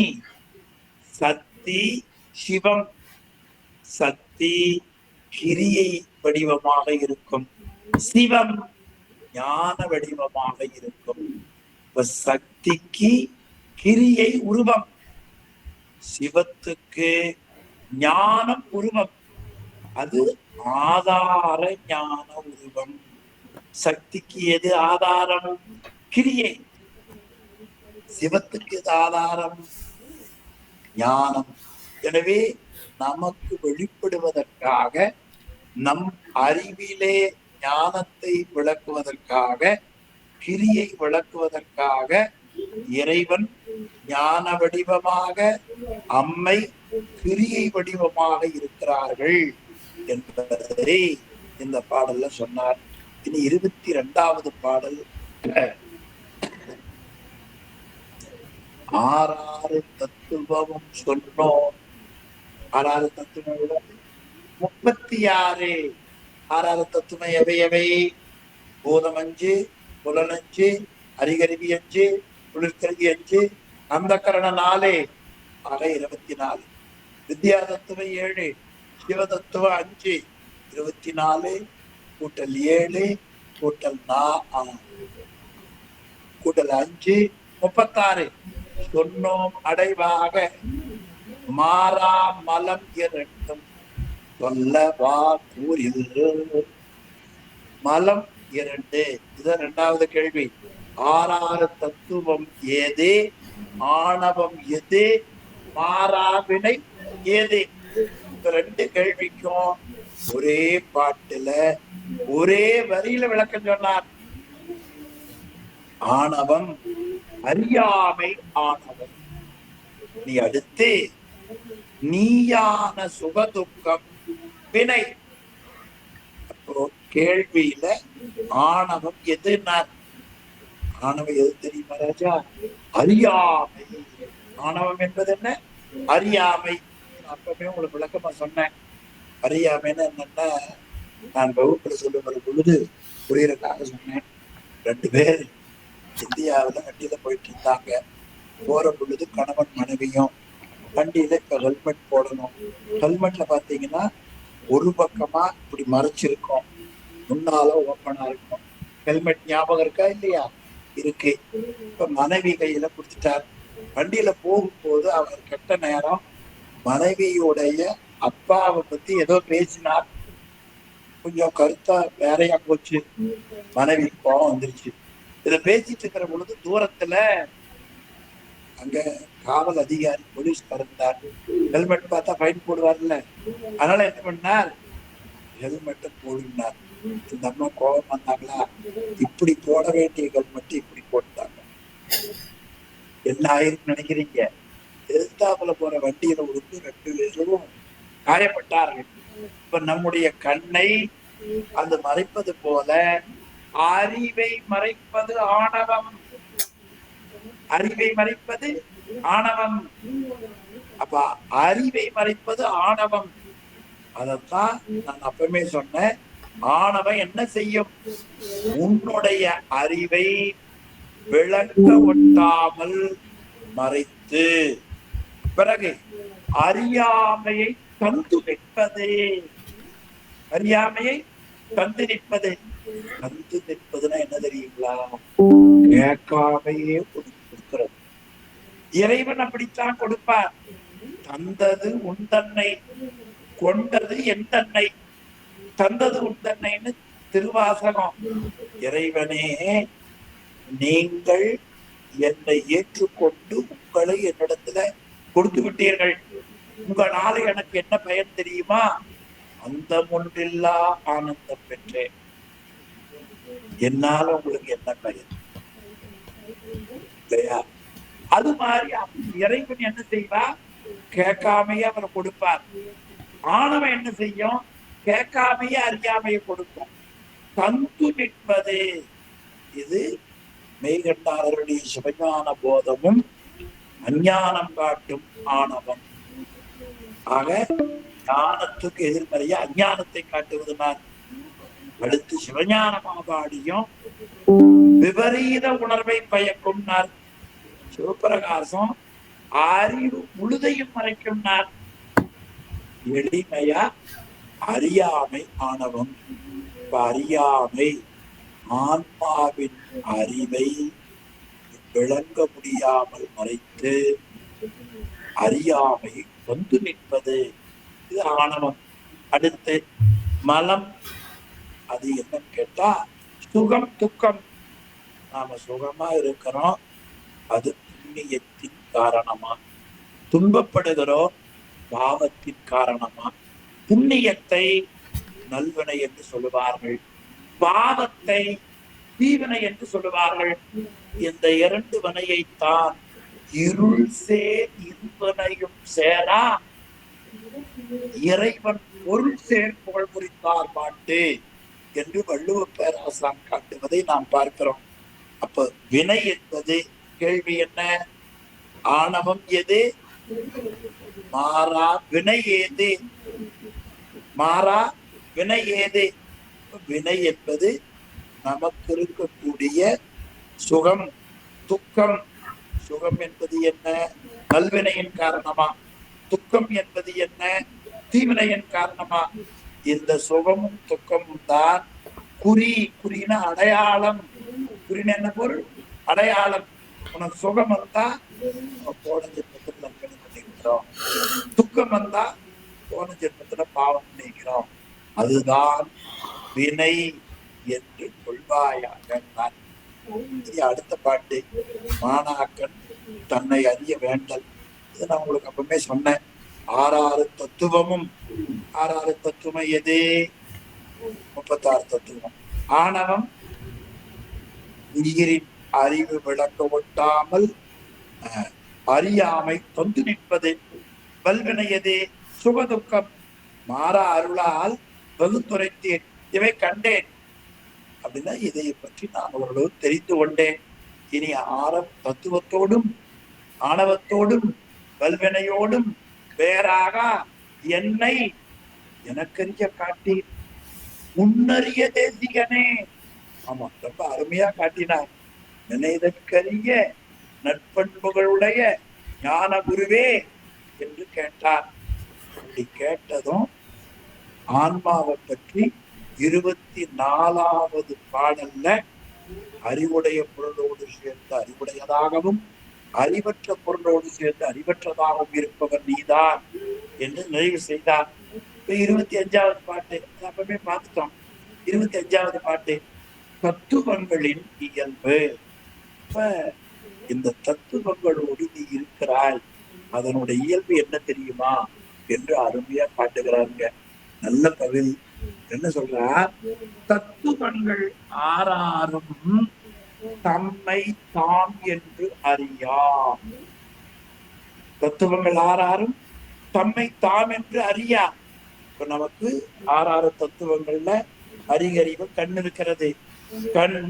சக்தி சிவம். சக்தி கிரியை வடிவமாக இருக்கும், சிவம் ஞான வடிவமாக இருக்கும். இப்ப சக்திக்கு கிரியை உருவம், சிவத்துக்கு ஞானம் உருவம். அது ஆதார ஞான உருவம். சக்திக்கு எது ஆதாரம்? கிரியை. சிவத்துக்கு எது ஆதாரம்? ஞானம். எனவே நமக்கு வெளிப்படுவதற்காக, நம் அறிவிலே ஞானத்தை விளக்குவதற்காக, கிரியை விளக்குவதற்காக இறைவன் ஞான வடிவமாக, அம்மை கிரியை வடிவமாக இருக்கிறார்கள் என்பதை இந்த பாடல்ல சொன்னார். இனி 22வது பாடல். 6 தத்துவமும் சொன்னோம். 6 தத்துவம் 36. 6 தத்துவம் எவை? பூதம் 5, புலன் 5, அறிகருவி 5, குளிர்கருவி 5, அந்த கரண 4, ஆக 24. வித்யா தத்துவம் 7, சிவ தத்துவம் 5, 24 கூட்டல் 7 கூட்டல் 5 36. சொன்னோம் அடைவாக மாறா மலம் இரண்டும் சொல்லவா கூறில். மலம் 2. இது 2வது கேள்வி. 6 தத்துவம் ஏது? ஆணவம் எது? மாறாவினை ஏது? இந்த 2 கேள்விக்கும் ஒரே பாட்டுல ஒரே வரியில விளக்கம் சொன்னார். ஆணவம் அறியாமை ஆணவம். நீ அடுத்து நீயான சுகதுக்கம் வினை. அப்போ கேள்வியில ஆணவம் எதுனார்? ஆணவம் எது தெரியுமா ராஜா? அறியாமை. ஆணவம் என்பது என்ன? அறியாமை. அப்பவே உங்களுக்கு விளக்கமா சொன்னேன். அறியாமைன்னு என்னன்னா, நான் வகுப்புல சொல்ல வரும் பொழுது புரியறதுக்காக சொன்னேன். 2 பேர் இந்தியாவில வண்டியில போயிட்டு இருந்தாங்க. போற பொழுது கணவன் மனைவியும் வண்டியில இப்ப ஹெல்மெட் போடணும். ஹெல்மெட்ல பாத்தீங்கன்னா ஒரு பக்கமா இப்படி மறைச்சிருக்கும், முன்னால ஓப்பனா இருக்கும். ஹெல்மெட் ஞாபகம் இருக்கா இல்லையா? இருக்கு. இப்ப மனைவி கையில கொடுத்துட்டார். வண்டியில போகும்போது அவர் கெட்ட நேரம் மனைவியுடைய அப்பாவை பத்தி ஏதோ பேசினார். கொஞ்சம் கருத்தா வேறையா போச்சு. மனைவி கோபம் வந்துருச்சு. இத பேசிட்டு இருக்கிற பொழுது தூரத்துல அங்க காவல் அதிகாரி போலீஸ்காரர் இருந்தார். ஹெல்மெட் பார்த்தா ஃபைன் போடுவார்ல, அதனால என்ன பண்ணார், ஹெல்மெட்டை போடுனார். இந்த அம்மா கோபம் வந்தாங்களா, இப்படி போட வேண்டிய ஹெல்மெட் இப்படி போட்டாங்க. என்ன ஆயிருக்கு நினைக்கிறீங்க? எதிர்த்தாப்புல போற வண்டியில ஒரு 2 பேரும் காயப்பட்டார்கள். இப்ப நம்முடைய கண்ணை அது மறைப்பது போல அறிவை மறைப்பது ஆணவம். அறிவை மறைப்பது ஆணவம். அப்ப அறிவை மறைப்பது ஆணவம். அதத்தான் நான் அப்பவே சொன்னேன். ஆணவம் என்ன செய்யும்? உன்னுடைய அறிவை விளக்க ஒட்டாமல் மறைத்து, பிறகு அறியாமையை தந்து நிற்பது. அறியாமையை தந்து நிற்பது. தந்து நிற்பதுன்னா என்ன தெரியுங்களா? கேட்காமையே கொடுக்கிறது. இறைவன் அப்படித்தான் கொடுப்பார். தந்தது உன் தன்னை, கொண்டது என் தன்னை. தந்தது உன் தன்னைன்னு திருவாசகம். இறைவனே, நீங்கள் என்னை ஏற்றுக்கொண்டு உங்களை என்னிடத்துல கொடுத்து விட்டீர்கள். உங்களால எனக்கு என்ன பயன் தெரியுமா? அந்த ஒன்றில்லா ஆனந்தம் பெற்றேன். என்னால உங்களுக்கு என்ன பயன் இல்லையா? அது மாதிரி இறைவன் என்ன செய்வார்? கேட்காமையே அவரை கொடுப்பார். ஆணவம் என்ன செய்யும்? கேட்காமையே அறியாமையை கொடுக்கும். தந்து நிற்பது. இது மெய்கண்டாளருடைய சிவஞான போதமும் அஞ்ஞானம் காட்டும் ஆணவம். ஆக ஞானத்துக்கு எதிர்மறையா அஞ்ஞானத்தை காட்டுவதுனால் அடுத்து சிவஞான மாபாடியும் விபரீத உணர்வை பயக்கும் நாள். சிவபிரகாசம் அறிவு முழுதையும் மறைக்கும் நாள். எளிமையா அறியாமை ஆணவம். அறியாமை ஆன்மாவின் அறிவை விளங்க முடியாமல் மறைத்து அறியாமை வந்து நிற்பது. இது ஆணவம். அடுத்து மலம். அது என்னன்னு கேட்டா சுகம் துக்கம். நாம சுகமா இருக்கிறோம், அது புண்ணியத்தின் காரணமா. துன்பப்படுகிறோம், பாவத்தின் காரணமா. புண்ணியத்தை நல்வினை என்று சொல்லுவார்கள், பாவத்தை தீவினை என்று சொல்லுவார்கள். இந்த 2 வினையைத்தான் இருள் சேர் இருவனையும் சேரா இறைவன் பொருள் சேர் புகழ் புரித்தார் பாட்டு என்று வள்ளுவ பேராசான் காட்டுவதை நாம் பார்க்கிறோம். அப்ப வினை என்பது, கேள்வி என்ன? ஆணவம் எது? மாறா வினை ஏது? மாறா வினை ஏது? வினை என்பது நமக்கு இருக்கக்கூடிய சுகம் துக்கம். சுகம் என்பது என்ன? நல்வினையின் காரணமா. துக்கம் என்பது என்ன? தீவினையின் காரணமா. இந்த சுகமும் துக்கமும் தான் குறி. குறின அடையாளம். குறின என்ன பொருள்? அடையாளம். உனக்கு சுகம் வந்தா போன ஜென்மத்தில் நல்வினை பண்ணிக்கிறோம், துக்கம் வந்தா போன ஜென்மத்துல பாவம் பண்ணிக்கிறோம். அதுதான் வினை என்று கொள்வாயாக. அடுத்த பாட்டு மாணாக்கன் தன்னை அறிய வேண்டல். இது நான் உங்களுக்கு அப்பவுமே சொன்னேன். 6 தத்துவமும் 6 தத்துவம் எது? 36 தத்துவம். ஆணவம் உயிரின் அறிவு விளக்க ஒட்டாமல் அறியாமை தொந்து நிற்பது. வல்வினை எது? சுகதுக்கம். மாறா அருளால் வகுத்துரைத்தேன், இவை கண்டேன் அப்படின்னா இதை பற்றி நான் ஓரளவு தெரிந்து கொண்டேன். இனி தத்துவத்தோடும் ஆணவத்தோடும் வல்வினையோடும் வேறாக என்னை எனக்கறிய காட்டி முன்னறிய தேசிகனே. ஆமா, ரொம்ப அருமையா காட்டினார். நினைதற்கரிய நட்பண்புகளுடைய ஞான குருவே என்று கேட்டார். அப்படி கேட்டதும் ஆன்மாவை பற்றி 24வது பாடல்ல அறிவுடைய பொருளோடு சேர்ந்து அறிவுடையதாகவும் அறிவற்ற பொருளோடு சேர்ந்து அறிவற்றதாகவும் இருப்பவர் நீதான் என்று நிறைவு செய்தார். 25வது பாட்டு அப்பவே பார்த்துட்டோம். 25வது பாட்டு தத்துவங்களின் இயல்பு. இப்ப இந்த தத்துவங்களோடு நீ இருக்கிறாய், அதனுடைய இயல்பு என்ன தெரியுமா என்று அருமையா காட்டுகிறாங்க. நல்ல பகுதி. என்ன சொல்றா? தத்துவங்கள் ஆறாரும் தம்மை தாம் என்று அறியா. தத்துவங்கள் ஆறாரும் தம்மை தாம் என்று அறியா. இப்ப நமக்கு ஆறாறு தத்துவங்கள்ல அறிகறிவு கண் இருக்கிறது. கண்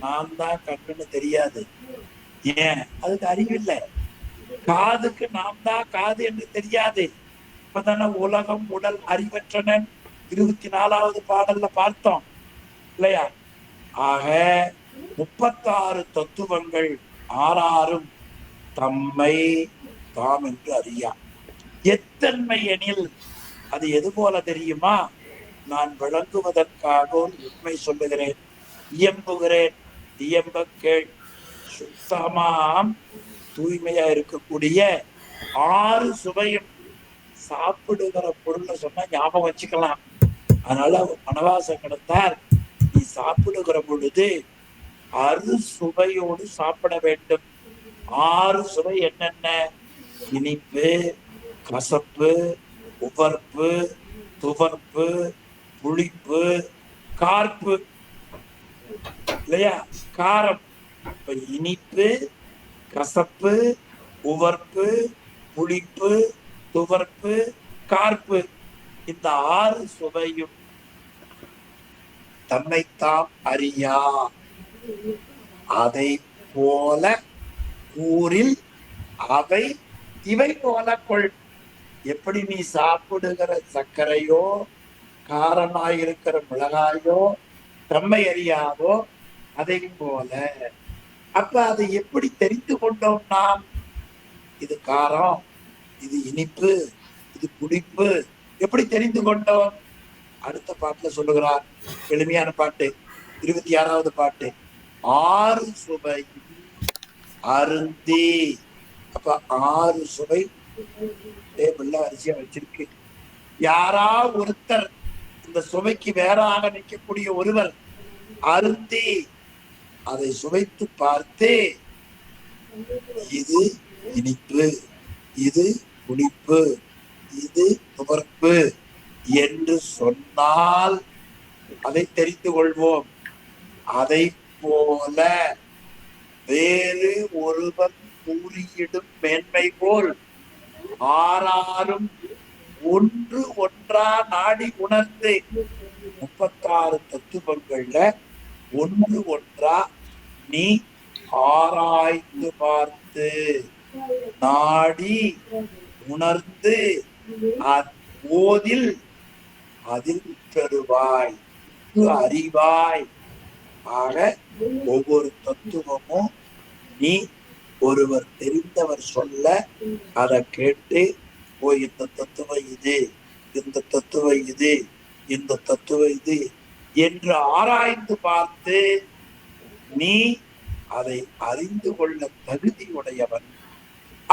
நான் தான் கண்ணுன்னு தெரியாது. ஏன்? அதுக்கு அறிவில்லை. காதுக்கு நாம் தான் காது என்று தெரியாது. இப்பதான உலகம் உடல் அறிவற்றனன் 24வது பாடல்ல பார்த்தோம் இல்லையா? ஆக 36 தத்துவங்கள் ஆறாரும் தம்மை தாம் என்று அறியா. எத்தன்மை எனில் அது எது போல தெரியுமா? நான் விளங்குவதற்காக ஒரு உண்மை சொல்லுகிறேன், இயம்புகிறேன். இயம்ப கேள். சுத்தமாம் தூய்மையா இருக்கக்கூடிய 6 சுவையும் சாப்பிடுகிற பொருளை சொன்னா ஞாபகம் வச்சுக்கலாம். அதனால வனவாசம் கிடந்தார், நீ சாப்பிடுகிற பொழுது சுவையோடு சாப்பிட வேண்டும். 6 சுவை என்னென்ன? இனிப்பு, கசப்பு, உவர்ப்பு, துவர்ப்பு, புளிப்பு, கார்ப்பு இல்லையா? காரம். இப்ப இனிப்பு, கசப்பு, உவர்ப்பு, புளிப்பு, துவர்ப்பு, கார்ப்பு, இந்த 6 சுவையும் தம்மைத்தாம் அறியா. அதை போல ஊரில் அவை இவை போல கொள். எப்படி நீ சாப்பிடுகிற சர்க்கரையோ காரமாயிருக்கிற மிளகாயோ தம்மை அறியாதோ அதை போல. அப்ப அதை எப்படி தெரிந்து கொண்டோம் நாம்? இது காரம், இது இனிப்பு, இது புளிப்பு, எப்படி தெரிந்து கொண்டோம்? அடுத்த பாட்டுல சொல்லுகிறார். எளிமையான பாட்டு, 26வது பாட்டு. 6 சுவை அருந்தி. அப்ப 6 சுவை டேபிள்ல அரிசியா வச்சிருக்கு. யாரா ஒருத்தர் இந்த சுவைக்கு வேறாக நிற்கக்கூடிய ஒருவர் அருந்தி அதை சுவைத்து பார்த்து இது இனிப்பு, இது புளிப்பு, இது துவர்ப்பு என்று சொன்னால் அதை தெரிந்து கொள்வோம். அதை போல வேறு ஒருவன் கூறியிடும் மேன்மை போல் ஆறாரும் ஒன்று ஒன்றா நாடி உணர்ந்து 36 தத்துவங்கள்ல ஒன்று ஒன்றா நீ ஆராய்ந்து பார்த்து நாடி உணர்ந்து போதில் அதில் பெறுவாய், அறிவாய். ஆக ஒவ்வொரு தத்துவமும் நீ ஒருவர் தெரிந்தவர் சொல்ல அதை கேட்டு ஓ இந்த தத்துவம் இது, இந்த தத்துவம் இது, இந்த தத்துவம் இது என்று ஆராய்ந்து பார்த்து நீ அதை அறிந்து கொள்ள தகுதி உடையவன்.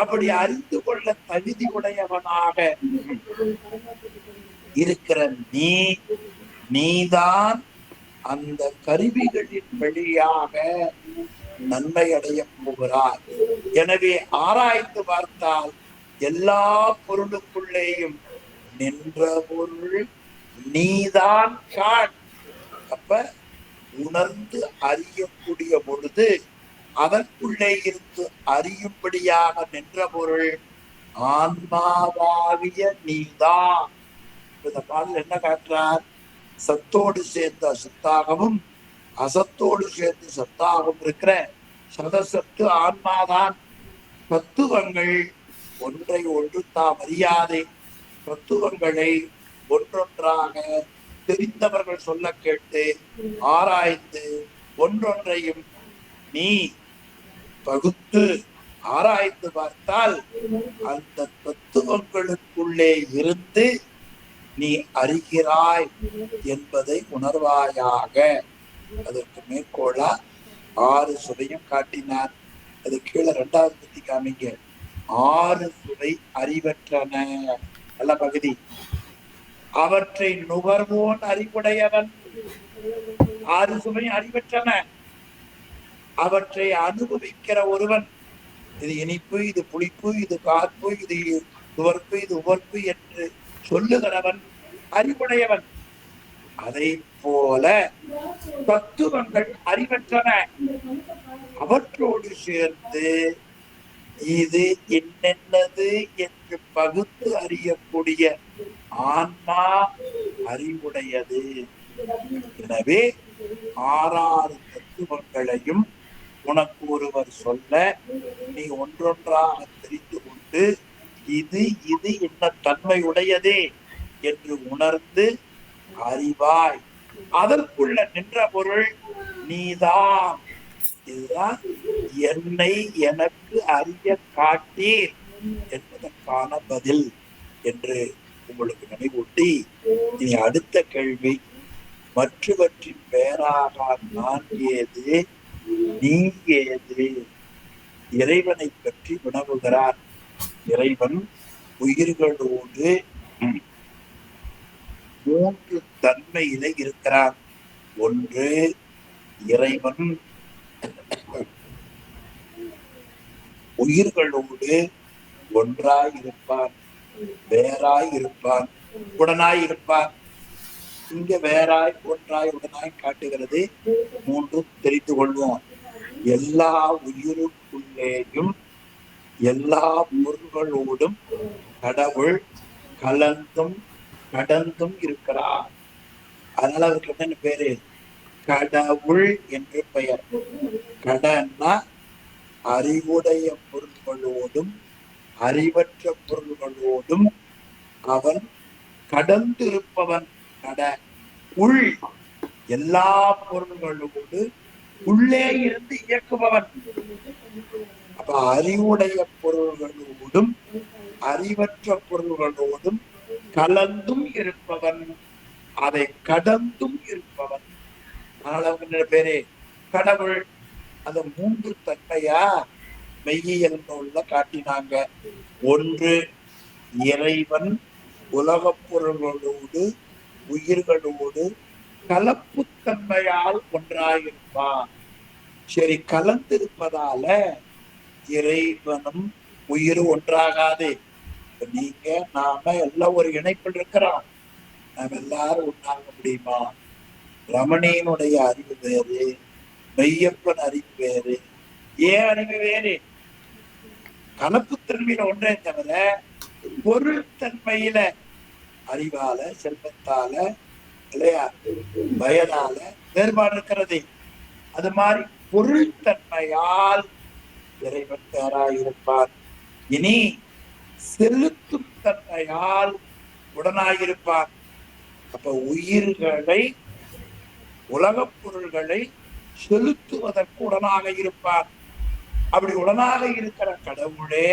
அப்படி அறிந்து கொள்ள தகுதி உடையவனாக இருக்கிற நீதான் அந்த கருவிகளின் வழியாக நன்மை அடைய போகிறாய். எனவே ஆராய்ந்து பார்த்தால் எல்லா பொருளுக்குள்ளேயும் நின்ற பொருள் நீதான் காண். அப்ப உணர்ந்து அறியக்கூடிய பொழுது அதற்குள்ளே இருந்து அறியும்படியாக நின்ற பொருள் ஆன்மாவாகிய நீதான். இந்த பாடல் என்ன காட்டுறார்? சத்தோடு சேர்ந்த சத்தாகவும் அசத்தோடு சேர்ந்து சத்தாகவும் இருக்கிற சதசத்து ஆன்மாதான். தத்துவங்கள் ஒன்றை ஒன்று தாம் அறியாதே. தத்துவங்களை ஒன்றொன்றாக தெரிந்தவர்கள் சொல்ல கேட்டு ஆராய்ந்து ஒன்றொன்றையும் நீ பகுத்து ஆராய்ந்து பார்த்தால் அந்த தத்துவங்களுக்குள்ளே இருந்து நீ அறிகிறாய் என்பதை உணர்வாயாக. அதற்கு மேற்கோளா 6 சுவையும் காட்டினார். அது கீழே 2வது பத்தி காமிங்க. 6 சுவை அறிவற்றன. நல்ல பகுதி. அவற்றை நுகர்வோன் அறிவுடையவன். ஆறு சுவையும் அறிவற்றன. அவற்றை அனுபவிக்கிற ஒருவன் இது இனிப்பு, இது புளிப்பு, இது காப்பு, இது துவர்ப்பு, இது உவர்ப்பு என்று சொல்லுகிறவன் அறிவுடையவன். அதை போல தத்துவங்கள் அறிவற்றன. அவற்றோடு சேர்ந்து இது என்னென்னது என்று பகுத்து அறியக்கூடிய ஆன்மா அறிவுடையது. எனவே 6 தத்துவங்களையும் உனக்கு ஒருவர் சொல்ல நீ ஒன்றொன்றாக தெரிந்து கொண்டு இது இது என்ன தன்மை உடையதே என்று உணர்ந்து அறிவாய். அதற்குள்ள நின்ற பொருள் நீதான். இதுதான் என்னை எனக்கு அறிய காட்டீர் என்பதற்கான பதில் என்று உங்களுக்கு நினைவூட்டி, இனி அடுத்த கேள்வி, மற்றவற்றின் பெயராக நான் ஏது நீ ஏது? இறைவனை பற்றி வினவுகிறார். இறைவன் உயிர்களோடு 3 தன்மையில இருக்கிறார். ஒன்று, இறைவன் உயிர்களோடு ஒன்றாய் இருப்பான், வேறாய் இருப்பான், உடனாய் இருப்பான். இங்க வேறாய், ஒன்றாய், உடனாய் காட்டுகிறது. 3 தெரிந்து கொள்வோம். எல்லா உயிருக்குள்ளேயும் எல்லா பொருள்களோடும் கடவுள் கலந்தும் கடந்தும் இருக்கிறார். அதனால அவருக்கு என்ன பேரு? கடவுள் என்று பெயர். கடன்னா அறிவுடைய பொருள்களோடும் அறிவற்ற பொருள்களோடும் அவன் கடந்திருப்பவன். கட உள் எல்லா பொருள்களோடு உள்ளே இருந்து இயக்குபவன். அப்ப அறிவுடைய பொருள்களோடும் அறிவற்ற பொருள்களோடும் கலந்தும் இருப்பவன், அதை கடந்தும் இருப்பவன். அதனால அவங்க பேரு கடவுள். அந்த 3 தன்மையா மெய்யியல் நூல்ல காட்டினாங்க. ஒன்று, இறைவன் உலக பொருள்களோடு உயிர்களோடு கலப்புத்தன்மையால் ஒன்றாயிருப்பான். சரி, கலந்திருப்பதால இறைவனும் உயிரும் ஒன்றாகாது. நீங்க நாம எல்லாம் ஒரு இணைப்பில் இருக்கிறோம். நாம் எல்லாரும் ஒன்றாக முடியுமா? ரமணியனுடைய அறிவு வேறு, மெய்யப்பன் அறிவு வேறு. ஏன் அறிவு வேறு? கலப்புத்தன்மையில ஒன்றே தவிர பொருள் தன்மையில அறிவால, செல்வத்தால, இல்லையா, வயதால வேறுபாடு இருக்கிறது. அது மாதிரி பொருள் தன்மையால் இறைவன் பேராயிருப்பான். இனி செலுத்தும் தன்மையால் உடனாயிருப்பான். அப்ப உயிர்களை, உலகப் பொருள்களை செலுத்துவதற்கு உடனாக இருப்பான். அப்படி உடனாக இருக்கிற கடவுளே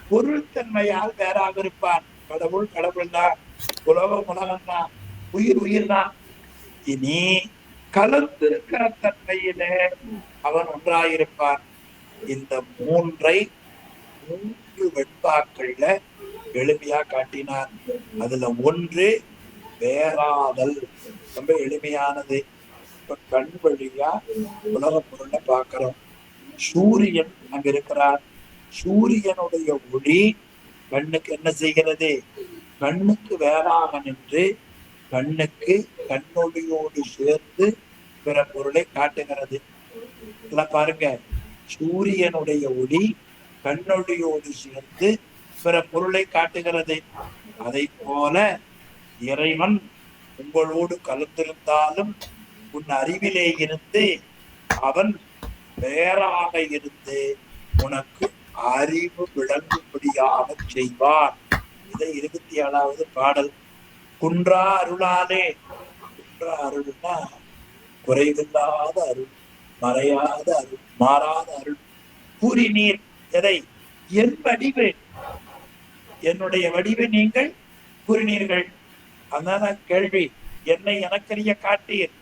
பொருள் தன்மையால் வேறாக இருப்பான். கடவுள் கடவுள் தான், உலகம் உலகம் தான், உயிர் உயிர் தான். இனி கலந்திருக்கிற தன்மையிலே அவன் ஒன்றாயிருப்பான். இந்த 3 வெண்பாக்கள்ல எளிமையா காட்டினார். அதுல ஒன்று வேறாதல். ரொம்ப எளிமையானது. இப்ப கண் வழியா உலக பொருளை பார்க்கிறோம். சூரியன் அங்க இருக்கிறார். சூரியனுடைய ஒளி கண்ணுக்கு என்ன செய்கிறது? கண்ணுக்கு வேறாக நின்று கண்ணுக்கு கண்ணொளியோடு சேர்ந்து பிற பொருளை காட்டுகிறது. எல்லாம் பாருங்க, சூரியனுடைய ஒளி கண்ணொளியோடு சேர்ந்து பிற பொருளை காட்டுகிறது. அதை போல இறைவன் உங்களோடு கலந்திருந்தாலும் உன் அறிவிலே இருந்து அவன் வேறாக இருந்து உனக்கு அறிவு விளங்கும்படியாக செய்வான். இதை 27வது பாடல். குன்றா அருளாலே. குன்றா அருள்னா குறைவில்லாத அருள், மறையாத அருள், மாறாத அருள். கூறி நீர் எதை? என் வடிவு, என்னுடைய வடிவு நீங்கள் கூறினீர்கள். அதனால கேள்வி, என்னை எனக்கறிய காட்டீர்,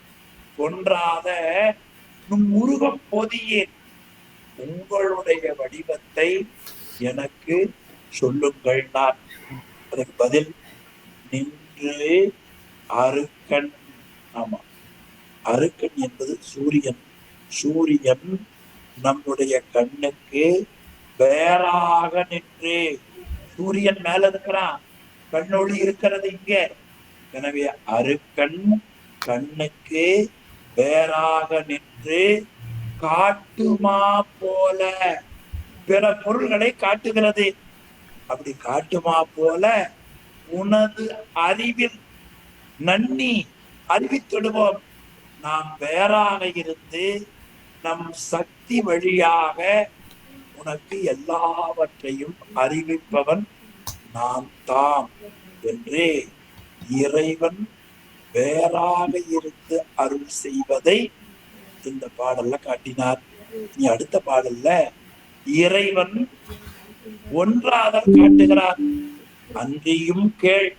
ஒன்றாத நும் உருவம் போதியேன், உங்களுடைய வடிவத்தை எனக்கு சொல்லுங்கள். நான் அதற்கு பதில் நின்று அருக்கண். ஆமா, அருக்கன் என்பது சூரியன். சூரியன் நம்முடைய கண்ணுக்கு வேறாக நின்று, சூரியன் மேல இருக்கிறான், கண்ணொளி இருக்கிறது இங்க. எனவே அருக்கண் கண்ணுக்கு வேறாக நின்று காட்டுமா போல பிற பொருள்களை காட்டுகிறது. அப்படி காட்டுமா போல உனது அறிவில் நன்னி அறிவித்திடுவோம். நாம் வேறாக இருந்து நம் சக்தி வழியாக உனக்கு எல்லாவற்றையும் அறிவிப்பவன் நாம் தாம் என்று இறைவன் வேறாக இருந்து அருள் செய்வதை இந்த பாடல்ல காட்டினார். நீ அடுத்த பாடல்ல இறைவன் ஒன்றாக காட்டுகிறார். அன்றியும் கேள்,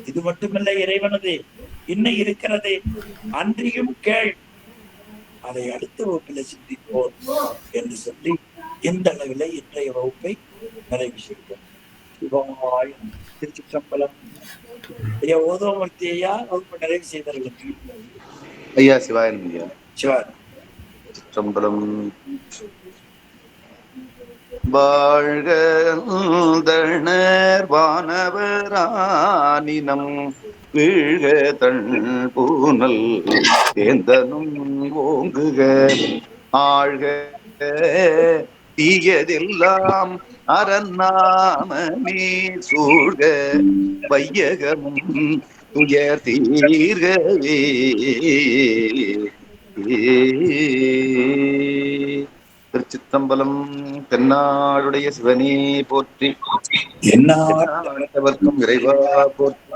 இது மட்டுமல்ல இறைவனது இன்னும் இருக்கிறது, அன்றியும் கேள், அதை அடுத்த வகுப்பில் சிந்திப்போம் என்று சொல்லி இந்த அளவில் இன்றைய வகுப்பை நிறைவு செய்வோம். சிவாய் திருச்சிற்றம்பலம். ஐயா ஓதவமூர்த்தி ஐயா வகுப்பு நிறைவு செய்தவர்களுக்கு. ஐயா சிவாயனம் ஐயா. சிவாய் சிற்றம்பலம். வாழ்க தணர் வானவரானினம் வீழ்க தன் பூனல் தேந்தனும் ஓங்குக ஆழ்க தீயதெல்லாம் அரநாமமே சூழ்க வையகமும் துயர் தீர்கவே. திருச்சிற்றம்பலம். தென்னாடுடைய சிவனே போற்றி, எந்நாட்டவர்க்கும் இறைவா போற்றி.